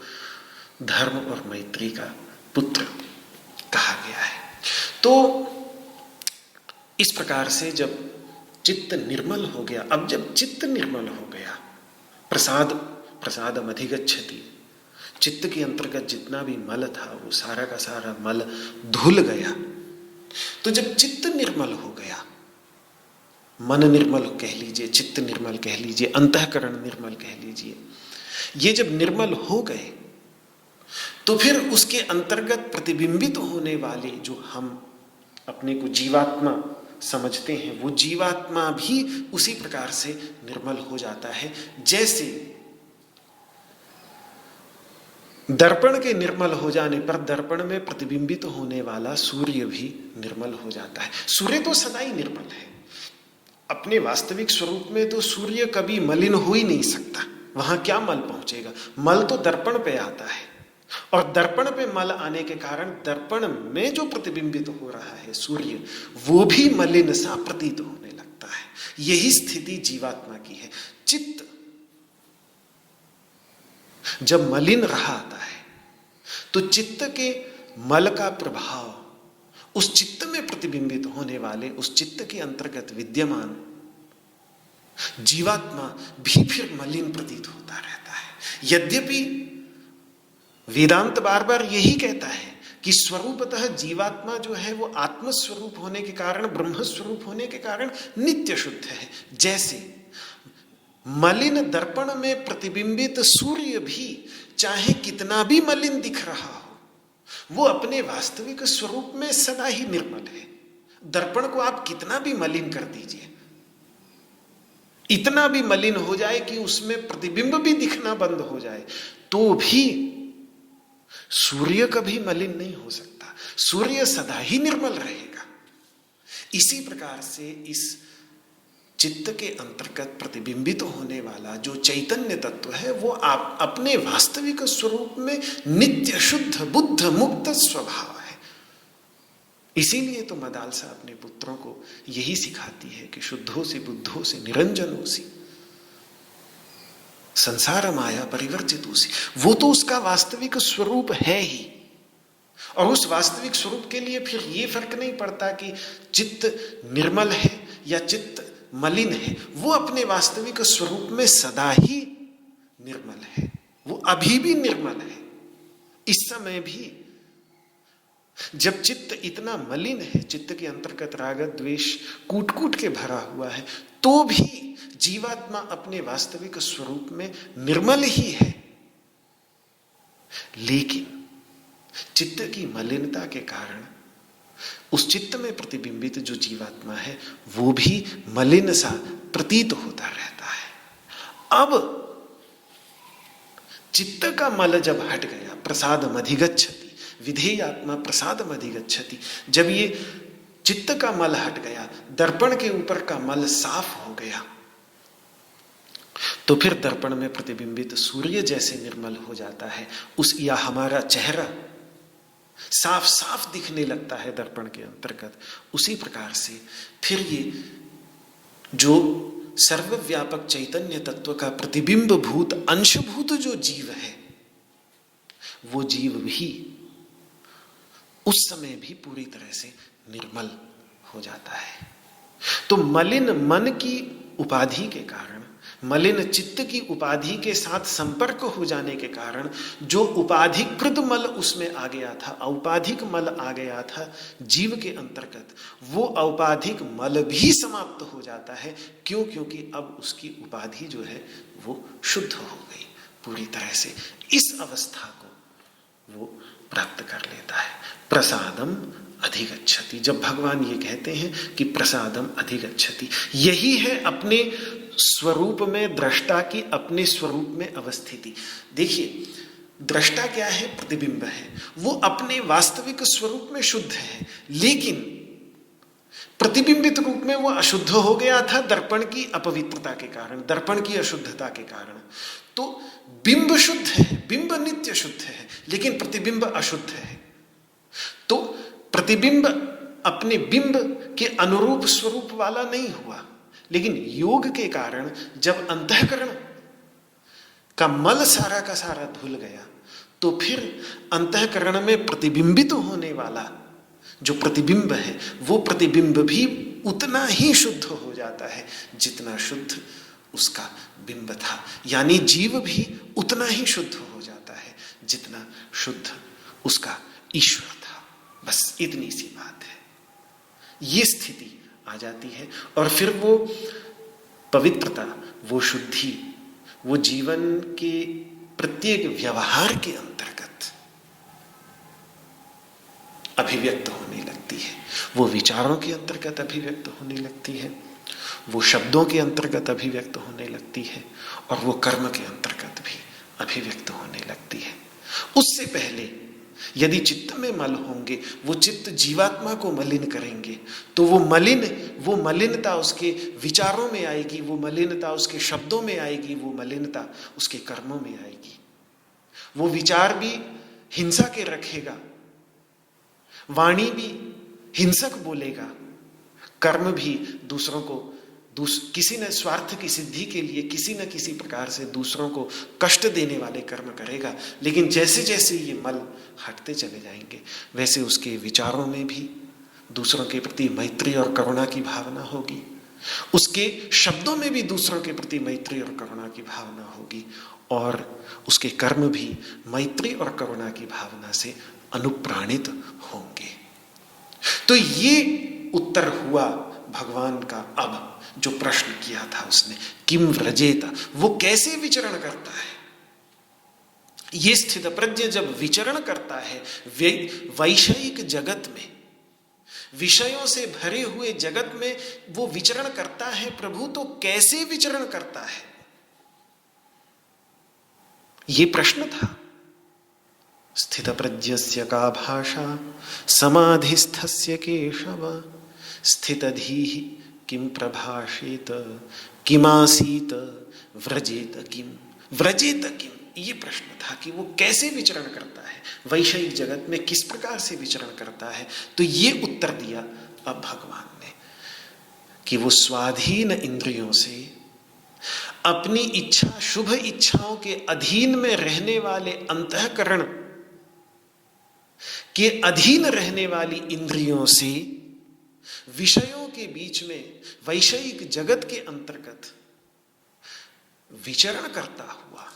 धर्म और मैत्री का पुत्र कहा गया है। तो इस प्रकार से जब चित्त निर्मल हो गया, अब जब चित्त निर्मल हो गया, प्रसादम अधिगच्छति, चित्त के अंतर्गत जितना भी मल था वो सारा का सारा मल धुल गया। तो जब चित्त निर्मल हो गया, मन निर्मल कह लीजिए, चित्त निर्मल कह लीजिए, अंतःकरण निर्मल कह लीजिए, ये जब निर्मल हो गए तो फिर उसके अंतर्गत प्रतिबिंबित होने वाले जो हम अपने को जीवात्मा समझते हैं, वो जीवात्मा भी उसी प्रकार से निर्मल हो जाता है। जैसे दर्पण के निर्मल हो जाने पर दर्पण में प्रतिबिंबित होने वाला सूर्य भी निर्मल हो जाता है। सूर्य तो सदा ही निर्मल है, अपने वास्तविक स्वरूप में तो सूर्य कभी मलिन हो ही नहीं सकता, वहां क्या मल पहुंचेगा। मल तो दर्पण पे आता है और दर्पण पे मल आने के कारण दर्पण में जो प्रतिबिंबित हो रहा है सूर्य, वो भी मलिन सा प्रतीत होने लगता है। यही स्थिति जीवात्मा की है। चित्त जब मलिन रहा आता है तो चित्त के मल का प्रभाव उस चित्त में प्रतिबिंबित होने वाले, उस चित्त के अंतर्गत विद्यमान जीवात्मा भी फिर मलिन प्रतीत होता रहता है। यद्यपि वेदांत बार बार यही कहता है कि स्वरूपतः जीवात्मा जो है वो आत्मस्वरूप होने के कारण, ब्रह्म स्वरूप होने के कारण नित्य शुद्ध है। जैसे मलिन दर्पण में प्रतिबिंबित सूर्य भी चाहे कितना भी मलिन दिख रहा हो, वो अपने वास्तविक स्वरूप में सदा ही निर्मल है। दर्पण को आप कितना भी मलिन कर दीजिए, इतना भी मलिन हो जाए कि उसमें प्रतिबिंब भी दिखना बंद हो जाए, तो भी सूर्य कभी मलिन नहीं हो सकता। सूर्य सदा ही निर्मल रहेगा। इसी प्रकार से इस चित्त के अंतर्गत प्रतिबिंबित होने वाला जो चैतन्य तत्व है वो आप अपने वास्तविक स्वरूप में नित्य शुद्ध बुद्ध मुक्त स्वभाव है। इसीलिए तो मदालसा अपने पुत्रों को यही सिखाती है कि शुद्धो से बुद्धो से निरंजनो सी संसार माया परिवर्तितो सी। वो तो उसका वास्तविक स्वरूप है ही, और उस वास्तविक स्वरूप के लिए फिर ये फर्क नहीं पड़ता कि चित्त निर्मल है या चित्त मलिन है, वो अपने वास्तविक स्वरूप में सदा ही निर्मल है। वो अभी भी निर्मल है। इस समय भी जब चित्त इतना मलिन है, चित्त के अंतर्गत राग द्वेष कूट कूट के भरा हुआ है, तो भी जीवात्मा अपने वास्तविक स्वरूप में निर्मल ही है। लेकिन चित्त की मलिनता के कारण उस चित्त में प्रतिबिंबित जो जीवात्मा है वो भी मलिन सा प्रतीत होता रहता है। अब चित्त का मल जब हट गया, प्रसादम अधिगच्छति, विधेयात्मा प्रसादम अधिगच्छति, जब ये चित्त का मल हट गया, दर्पण के ऊपर का मल साफ हो गया, तो फिर दर्पण में प्रतिबिंबित सूर्य जैसे निर्मल हो जाता है, उस या हमारा चेहरा साफ साफ दिखने लगता है दर्पण के अंतर्गत। उसी प्रकार से फिर ये जो सर्वव्यापक चैतन्य तत्व का प्रतिबिंब भूत अंशभूत जो जीव है, वो जीव भी उस समय भी पूरी तरह से निर्मल हो जाता है। तो मलिन मन की उपाधि के कारण मलिन चित्त की उपाधि के साथ संपर्क हो जाने के कारण जो उपाधिकृत मल उसमें आ गया था, औपाधिक मल आ गया था जीव के अंतर्गत, वो औपाधिक मल भी समाप्त हो जाता है। क्यों? क्योंकि अब उसकी उपाधि जो है वो शुद्ध हो गई पूरी तरह से। इस अवस्था को वो प्राप्त कर लेता है। प्रसादम अधिगच्छति। जब भगवान ये कहते हैं कि प्रसादम अधिगच्छति, यही है अपने स्वरूप में दृष्टा की अपने स्वरूप में अवस्थिति। देखिए, दृष्टा क्या है? प्रतिबिंब है। वो अपने वास्तविक स्वरूप में शुद्ध है, लेकिन प्रतिबिंबित रूप में वो अशुद्ध हो गया था दर्पण की अपवित्रता के कारण, दर्पण की अशुद्धता के कारण। तो बिंब शुद्ध है, बिंब नित्य शुद्ध है, लेकिन प्रतिबिंब अशुद्ध है। तो प्रतिबिंब अपने बिंब के अनुरूप स्वरूप वाला नहीं हुआ, लेकिन योग के कारण जब अंतःकरण का मल सारा का सारा धुल गया, तो फिर अंतःकरण में प्रतिबिंबित होने वाला जो प्रतिबिंब है, वो प्रतिबिंब भी उतना ही शुद्ध हो जाता है जितना शुद्ध उसका बिंब था। यानी जीव भी उतना ही शुद्ध हो जाता है जितना शुद्ध उसका ईश्वर था। बस इतनी सी बात है। ये स्थिति आ जाती है और फिर वो पवित्रता, वो शुद्धि, वो जीवन के प्रत्येक व्यवहार के अंतर्गत अभिव्यक्त होने लगती है। वो विचारों के अंतर्गत अभिव्यक्त होने लगती है, वो शब्दों के अंतर्गत अभिव्यक्त होने लगती है, और वो कर्म के अंतर्गत भी अभिव्यक्त होने लगती है। उससे पहले यदि चित्त में मल होंगे, वो चित्त जीवात्मा को मलिन करेंगे, तो वो मलिनता उसके विचारों में आएगी, वो मलिनता उसके शब्दों में आएगी, वो मलिनता उसके कर्मों में आएगी। वो विचार भी हिंसा के रखेगा, वाणी भी हिंसक बोलेगा, कर्म भी दूसरों को किसी न स्वार्थ की सिद्धि के लिए किसी न किसी प्रकार से दूसरों को कष्ट देने वाले कर्म करेगा। लेकिन जैसे जैसे ये मल हटते चले जाएंगे, वैसे उसके विचारों में भी दूसरों के प्रति मैत्री और करुणा की भावना होगी, उसके शब्दों में भी दूसरों के प्रति मैत्री और करुणा की भावना होगी, और उसके कर्म भी मैत्री और करुणा की भावना से अनुप्राणित होंगे। तो ये उत्तर हुआ भगवान का। अब जो प्रश्न किया था उसने, किम व्रजेत, वो कैसे विचरण करता है? ये स्थितप्रज्ञ जब विचरण करता है वैषयिक जगत में, विषयों से भरे हुए जगत में वो विचरण करता है प्रभु, तो कैसे विचरण करता है? ये प्रश्न था। स्थितप्रज्ञस्य का भाषा समाधिस्थस्य केशव, स्थितधीः किम प्रभाषेत किमासीत व्रजेत किम, व्रजेत किम, ये प्रश्न था कि वो कैसे विचरण करता है वैषयिक जगत में, किस प्रकार से विचरण करता है। तो ये उत्तर दिया अब भगवान ने कि वो स्वाधीन इंद्रियों से अपनी इच्छा, शुभ इच्छाओं के अधीन में रहने वाले अंतःकरण के अधीन रहने वाली इंद्रियों से विषयों के बीच में वैषयिक जगत के अंतर्गत विचरण करता हुआ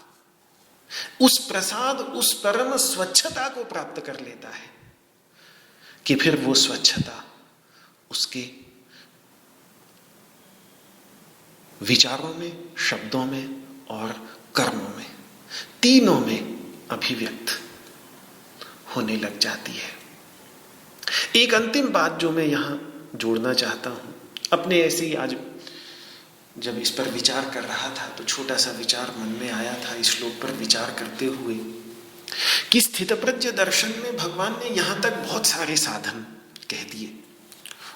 उस प्रसाद, उस परम स्वच्छता को प्राप्त कर लेता है कि फिर वो स्वच्छता उसके विचारों में, शब्दों में और कर्मों में, तीनों में अभिव्यक्त होने लग जाती है। एक अंतिम बात जो मैं यहां जोड़ना चाहता हूं, अपने ऐसे ही आज जब इस पर विचार कर रहा था तो छोटा सा विचार मन में आया था इस श्लोक पर विचार करते हुए कि स्थितप्रज्ञ दर्शन में भगवान ने यहां तक बहुत सारे साधन कह दिए,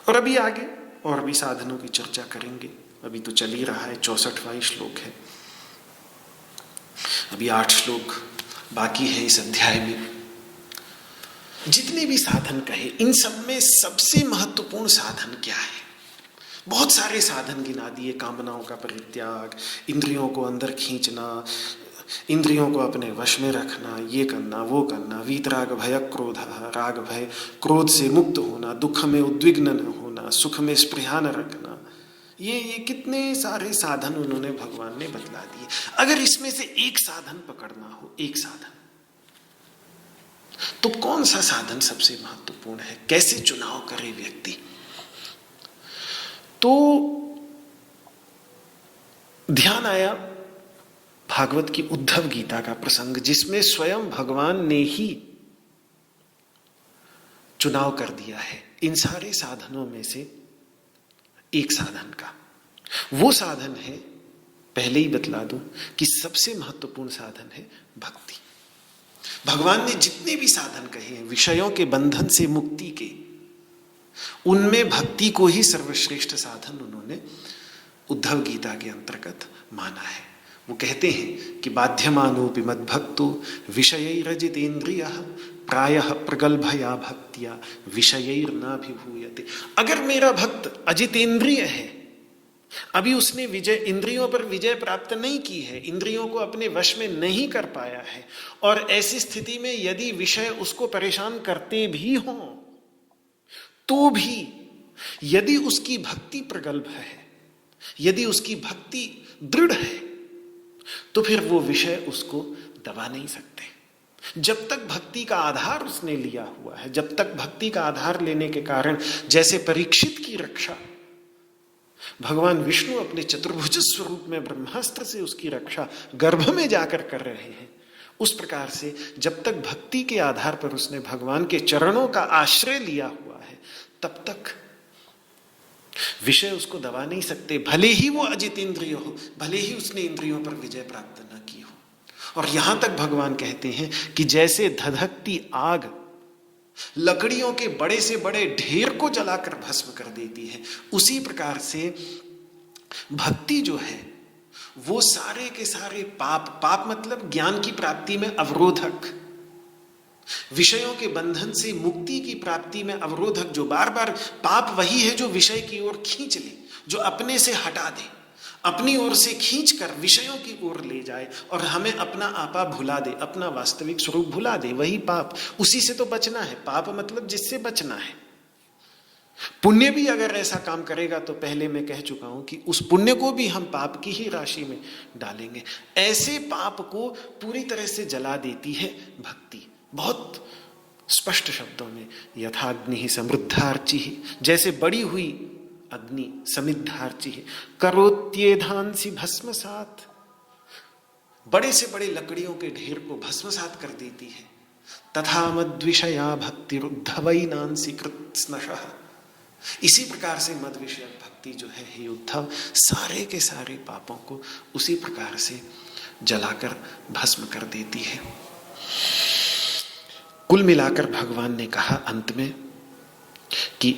और अभी आगे और भी साधनों की चर्चा करेंगे। अभी तो चल ही रहा है, 64वां श्लोक है, अभी 8 श्लोक बाकी है इस अध्याय में। जितने भी साधन कहे, इन सब में सबसे महत्वपूर्ण साधन क्या है? बहुत सारे साधन गिना दिए, कामनाओं का परित्याग, इंद्रियों को अंदर खींचना, इंद्रियों को अपने वश में रखना, ये करना वो करना, वीतराग भय क्रोध, राग भय क्रोध से मुक्त होना, दुख में उद्विग्न न होना, सुख में स्पृहा न रखना, ये कितने सारे साधन उन्होंने, भगवान ने बतला दिए। अगर इसमें से एक साधन पकड़ना हो, एक साधन, तो कौन सा साधन सबसे महत्वपूर्ण है? कैसे चुनाव करे व्यक्ति? तो ध्यान आया भागवत की उद्धव गीता का प्रसंग, जिसमें स्वयं भगवान ने ही चुनाव कर दिया है इन सारे साधनों में से एक साधन का। वो साधन है, पहले ही बतला दूं कि सबसे महत्वपूर्ण साधन है भक्ति। भगवान ने जितने भी साधन कहे हैं विषयों के बंधन से मुक्ति के, उनमें भक्ति को ही सर्वश्रेष्ठ साधन उन्होंने उद्धव गीता के अंतर्गत माना है। वो कहते हैं कि बाध्यमानोपि मद्भक्तो विषयैरजितेन्द्रियः प्रायः प्रगल्भया भक्तिया विषयैर्नाभिभूयते। अगर मेरा भक्त अजितेंद्रिय है, अभी उसने इंद्रियों पर विजय प्राप्त नहीं की है, इंद्रियों को अपने वश में नहीं कर पाया है, और ऐसी स्थिति में यदि विषय उसको परेशान करते भी हों, तो भी यदि उसकी भक्ति प्रगल्भ है, यदि उसकी भक्ति दृढ़ है, तो फिर वो विषय उसको दबा नहीं सकते। जब तक भक्ति का आधार उसने लिया हुआ है, जब तक भक्ति का आधार लेने के कारण, जैसे परीक्षित की रक्षा भगवान विष्णु अपने चतुर्भुज स्वरूप में ब्रह्मास्त्र से उसकी रक्षा गर्भ में जाकर कर रहे हैं, उस प्रकार से जब तक भक्ति के आधार पर उसने भगवान के चरणों का आश्रय लिया हुआ है, तब तक विषय उसको दबा नहीं सकते, भले ही वो अजित इंद्रिय हो, भले ही उसने इंद्रियों पर विजय प्राप्त न की हो। और यहां तक भगवान कहते हैं कि जैसे धधकती आग लकड़ियों के बड़े से बड़े ढेर को जलाकर भस्म कर देती है, उसी प्रकार से भक्ति जो है वो सारे के सारे पाप मतलब ज्ञान की प्राप्ति में अवरोधक, विषयों के बंधन से मुक्ति की प्राप्ति में अवरोधक, जो बार बार पाप वही है जो विषय की ओर खींच ले, जो अपने से हटा दे, अपनी ओर से खींचकर विषयों की ओर ले जाए और हमें अपना आपा भुला दे, अपना वास्तविक स्वरूप भुला दे, वही पाप। उसी से तो बचना है। पाप मतलब जिससे बचना है। पुण्य भी अगर ऐसा काम करेगा तो पहले मैं कह चुका हूं कि उस पुण्य को भी हम पाप की ही राशि में डालेंगे। ऐसे पाप को पूरी तरह से जला देती है भक्ति। बहुत स्पष्ट शब्दों में, यथाग्नि ही समृद्धार्ची, जैसे बड़ी हुई अग्नि समिद्धार्ची है, करोत्येधांसी भस्मसात, बड़े से बड़े लकड़ियों के ढेर को भस्मसात कर देती है। तथा मद्विषया भक्तिरुद्धवैनांसी कृत्स्नशः, इसी प्रकार से मद विषयक भक्ति जो है हे उद्धव, सारे के सारे पापों को उसी प्रकार से जलाकर भस्म कर देती है। कुल मिलाकर भगवान ने कहा अंत में कि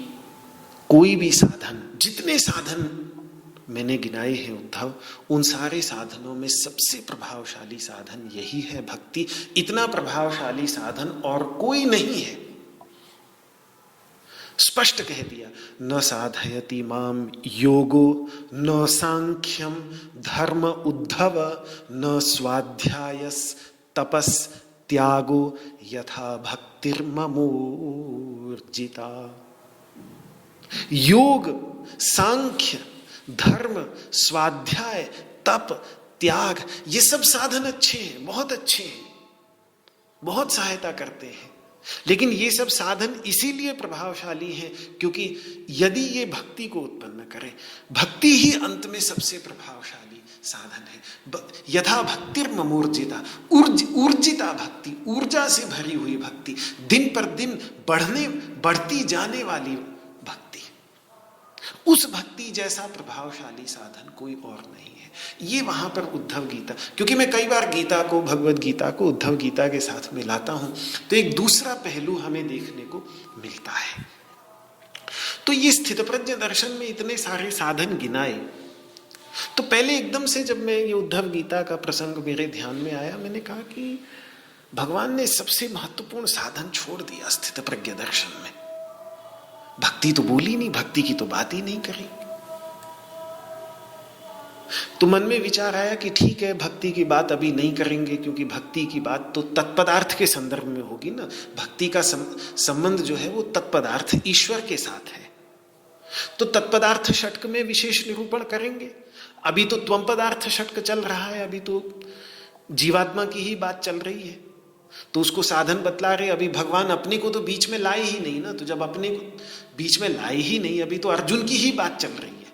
कोई भी साधन, जितने साधन मैंने गिनाए हैं उद्धव, उन सारे साधनों में सबसे प्रभावशाली साधन यही है भक्ति। इतना प्रभावशाली साधन और कोई नहीं है। स्पष्ट कह दिया, न साधयति माम योगो न सांख्यम धर्म उद्धव न स्वाध्यायस तपस त्यागो यथा भक्तिर्ममोर्जिता। योग, सांख्य, धर्म, स्वाध्याय, तप, त्याग, ये सब साधन अच्छे हैं, बहुत अच्छे हैं, बहुत सहायता करते हैं। लेकिन ये सब साधन इसीलिए प्रभावशाली हैं क्योंकि यदि ये भक्ति को उत्पन्न करें, भक्ति ही अंत में सबसे प्रभावशाली साधन है। यथा भक्तिर्ममोर्जिता, ऊर्जिता भक्ति, ऊर्जा से भरी हुई भक्ति, दिन पर दिन बढ़ती जाने वाली भक्ति, उस भक्ति जैसा प्रभावशाली साधन कोई और नहीं है। ये वहां पर उद्धव गीता, क्योंकि मैं कई बार गीता को, भगवद गीता को उद्धव गीता के साथ मिलाता हूं, तो एक दूसरा पहलू हमें देखने को मिलता है। तो ये स्थितप्रज्ञ दर्शन में इतने सारे साधन गिनाए, तो पहले एकदम से जब मैं ये उद्धव गीता का प्रसंग मेरे ध्यान में आया, मैंने कहा कि भगवान ने सबसे महत्वपूर्ण साधन छोड़ दिया स्थितप्रज्ञ दर्शन में। भक्ति तो बोली नहीं, भक्ति की तो बात ही नहीं करी। तो मन में विचार आया कि ठीक है, भक्ति की बात अभी नहीं करेंगे क्योंकि भक्ति की बात तो तत्पदार्थ के संदर्भ में होगी ना। भक्ति का संबंध जो है वो तत्पदार्थ ईश्वर के साथ है। तो तत्पदार्थ षटक में विशेष निरूपण करेंगे। अभी तो त्वम पदार्थ षटक चल रहा है, अभी तो जीवात्मा की ही बात चल रही है, तो उसको साधन बतला रहे। अभी भगवान अपने को तो बीच में लाए ही नहीं ना, तो जब अपने को बीच में लाए ही नहीं, अभी तो अर्जुन की ही बात चल रही है,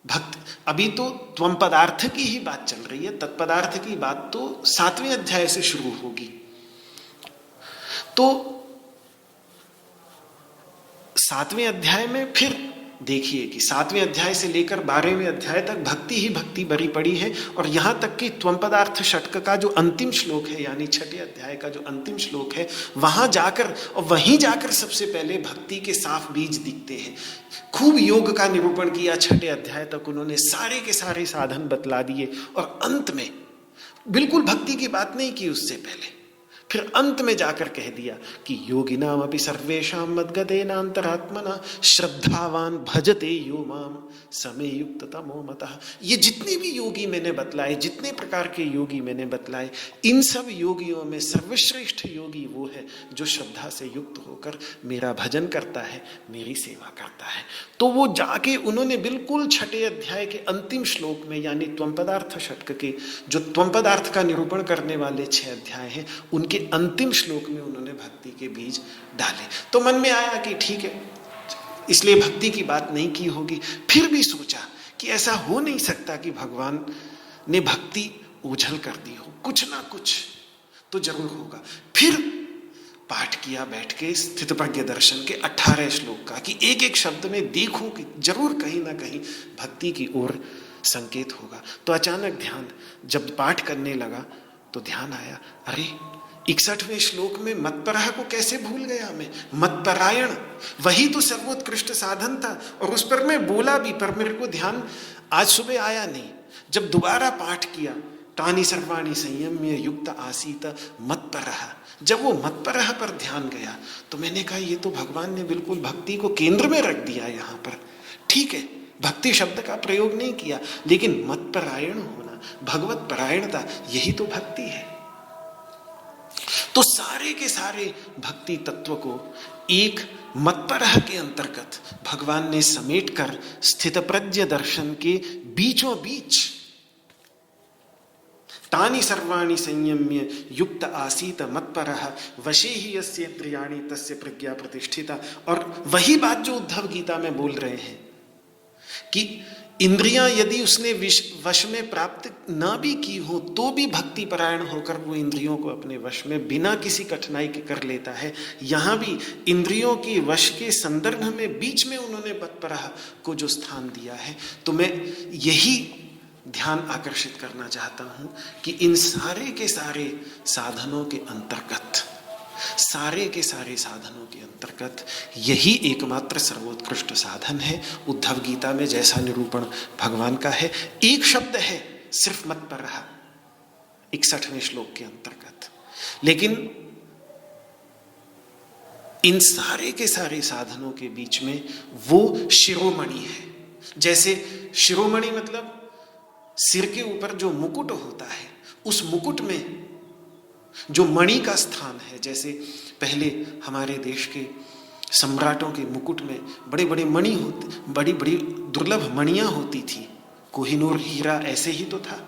भक्त, अभी तो त्वम पदार्थ की ही बात चल रही है। तत्पदार्थ की बात तो 7वें अध्याय से शुरू होगी। तो 7वें अध्याय में फिर देखिए कि 7वें अध्याय से लेकर 12वें अध्याय तक भक्ति ही भक्ति भरी पड़ी है। और यहां तक कि त्वम पदार्थ षटक का जो अंतिम श्लोक है, यानी 6ठे अध्याय का जो अंतिम श्लोक है, वहां जाकर और वहीं जाकर सबसे पहले भक्ति के साफ बीज दिखते हैं। खूब योग का निरूपण किया 6ठे अध्याय तक, उन्होंने सारे के सारे साधन बतला दिए, और अंत में बिल्कुल भक्ति की बात नहीं की उससे पहले, फिर अंत में जाकर कह दिया कि योगिनाम अपि सर्वेषां मद्गतेनान्तरात्मना श्रद्धावान भजते यो माम समे युक्त तमो मतः। ये जितने भी योगी मैंने बतलाए, जितने प्रकार के योगी मैंने बतलाए, इन सब योगियों में सर्वश्रेष्ठ योगी वो है जो श्रद्धा से युक्त होकर मेरा भजन करता है, मेरी सेवा करता है। तो वो जाके उन्होंने बिल्कुल 6ठे अध्याय के अंतिम श्लोक में, यानी त्वम पदार्थ षटक के जो त्वम पदार्थ का निरूपण करने वाले 6 अध्याय हैं, उनके अंतिम श्लोक में उन्होंने भक्ति के बीज डाले। तो मन में आया कि ठीक है, इसलिए भक्ति की बात नहीं की होगी। फिर भी सोचा कि ऐसा हो नहीं सकता कि भगवान ने भक्ति ओझल कर दी हो, कुछ ना कुछ तो जरूर होगा। फिर पाठ किया बैठ के स्थितप्रज्ञ दर्शन के 18 श्लोक का, कि एक एक शब्द में देखूं कि जरूर कहीं ना कहीं भक्ति की ओर संकेत होगा। तो अचानक ध्यान, जब पाठ करने लगा तो ध्यान आया, अरे 61वें श्लोक में मत्परह को कैसे भूल गया मैं। मत्परायण वही तो सर्वोत्कृष्ट साधन था, और उस पर मैं बोला भी, पर मेरे को ध्यान आज सुबह आया नहीं। जब दोबारा पाठ किया, तानि सर्वाणि संयम्य युक्त आसीत मत्परह, जब वो मत्परह पर ध्यान गया तो मैंने कहा ये तो भगवान ने बिल्कुल भक्ति को केंद्र में रख दिया यहाँ पर। ठीक है, भक्ति शब्द का प्रयोग नहीं किया, लेकिन मत्परायण होना, भगवत परायणता, यही तो भक्ति है। तो सारे के सारे भक्ति तत्व को एक मत्परह के अंतर्गत भगवान ने समेटकर स्थितप्रज्ञ दर्शन के बीचों बीच तानि सर्वाणि संयम्य युक्त आसीत मत्परः वशे ही यस्य इंद्रियाणि तस्य प्रज्ञा प्रतिष्ठिता। और वही बात जो उद्धव गीता में बोल रहे हैं कि इंद्रियां यदि उसने वश में प्राप्त ना भी की हो तो भी भक्ति परायण होकर वो इंद्रियों को अपने वश में बिना किसी कठिनाई के कर लेता है। यहाँ भी इंद्रियों के वश के संदर्भ में बीच में उन्होंने मत्परः को जो स्थान दिया है, तो मैं यही ध्यान आकर्षित करना चाहता हूँ कि इन सारे के सारे साधनों के अंतर्गत, सारे के सारे साधनों के अंतर्गत यही एकमात्र सर्वोत्कृष्ट साधन है। उद्धव गीता में जैसा निरूपण भगवान का है, एक शब्द है सिर्फ मत्परः 61वें श्लोक के अंतर्गत, लेकिन इन सारे के सारे साधनों के बीच में वो शिरोमणि है। जैसे शिरोमणि मतलब सिर के ऊपर जो मुकुट होता है, उस मुकुट में जो मणि का स्थान है, जैसे पहले हमारे देश के सम्राटों के मुकुट में बड़े बड़े मणि होते, बड़ी बड़ी दुर्लभ मणियां होती थी, कोहिनूर हीरा ऐसे ही तो था।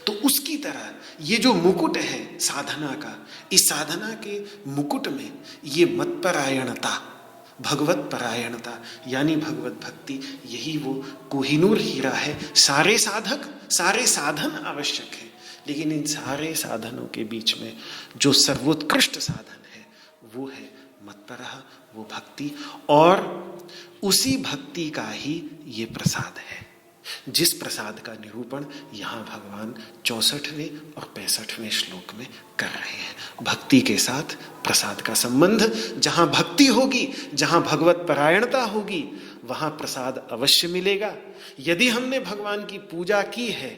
तो उसकी तरह ये जो मुकुट है साधना का, इस साधना के मुकुट में ये मत्परायणता, भगवत परायणता यानी भगवत भक्ति, यही वो कोहिनूर हीरा है। सारे साधक, सारे साधन आवश्यक है, लेकिन इन सारे साधनों के बीच में जो सर्वोत्कृष्ट साधन है वो है मत्परः, वो भक्ति। और उसी भक्ति का ही ये प्रसाद है, जिस प्रसाद का निरूपण यहाँ भगवान 64वें और 65वें श्लोक में कर रहे हैं। भक्ति के साथ प्रसाद का संबंध, जहाँ भक्ति होगी, जहाँ भगवत परायणता होगी, वहाँ प्रसाद अवश्य मिलेगा। यदि हमने भगवान की पूजा की है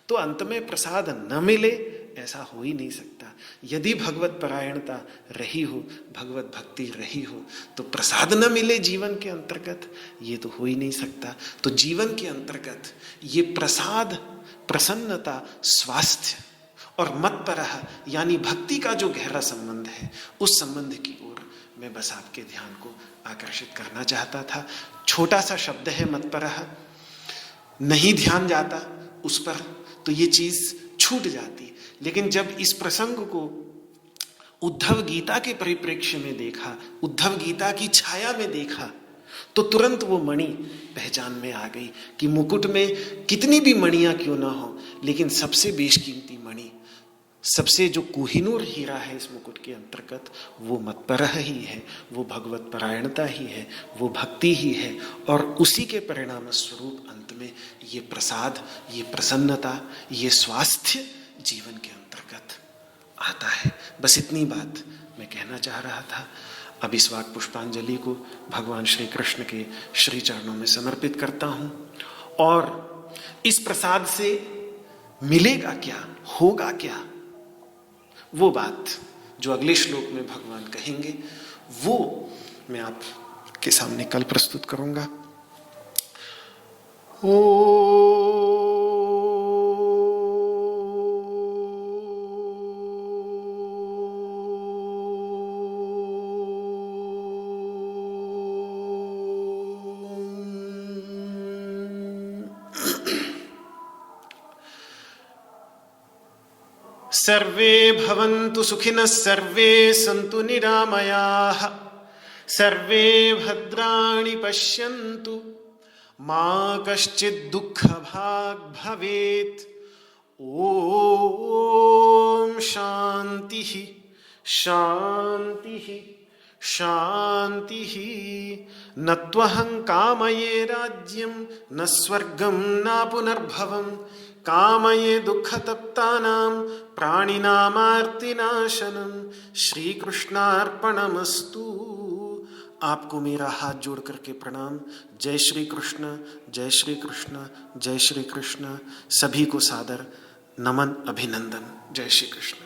तो अंत में प्रसाद न मिले, ऐसा हो ही नहीं सकता। यदि भगवत परायणता रही हो, भगवत भक्ति रही हो, तो प्रसाद न मिले जीवन के अंतर्गत, ये तो हो ही नहीं सकता। तो जीवन के अंतर्गत ये प्रसाद, प्रसन्नता, स्वास्थ्य और मत्परः यानी भक्ति का जो गहरा संबंध है, उस संबंध की ओर मैं बस आपके ध्यान को आकर्षित करना चाहता था। छोटा सा शब्द है मत्परः, नहीं ध्यान जाता उस पर तो ये चीज छूट जाती। लेकिन जब इस प्रसंग को उद्धव गीता के परिप्रेक्ष्य में देखा, उद्धव गीता की छाया में देखा, तो तुरंत वो मणि पहचान में आ गई कि मुकुट में कितनी भी मणियां क्यों ना हो, लेकिन सबसे बेशकीमती मणि, सबसे जो कोहिनूर हीरा है इस मुकुट के अंतर्गत, वो मत्परः ही है, वो भगवत परायणता ही है, वो भक्ति ही है। और उसी के परिणाम स्वरूप अंत में ये प्रसाद, ये प्रसन्नता, ये स्वास्थ्य जीवन के अंतर्गत आता है। बस इतनी बात मैं कहना चाह रहा था। अब इस वाक पुष्पांजलि को भगवान श्री कृष्ण के श्री चरणों में समर्पित करता हूँ। और इस प्रसाद से मिलेगा क्या, होगा क्या, वो बात जो अगले श्लोक में भगवान कहेंगे वो मैं आपके सामने कल प्रस्तुत करूंगा। सर्वे भवन्तु सुखिनः, सर्वे सन्तु निरामयाः, सर्वे भद्राणि पश्यन्तु, मा कश्चित् दुःखभाग् भवेत्। ॐ शान्तिः शान्तिः शान्तिः। न त्वहं कामये राज्यं, न स्वर्गं न पुनर्भवं, कामये दुःखतप्तानां प्राणिनामार्तिनाशनं। श्री कृष्णार्पणमस्तु। आपको मेरा हाथ जोड़ करके प्रणाम। जय श्री कृष्ण, जय श्री कृष्ण, जय श्री कृष्ण। सभी को सादर नमन, अभिनंदन। जय श्री कृष्ण।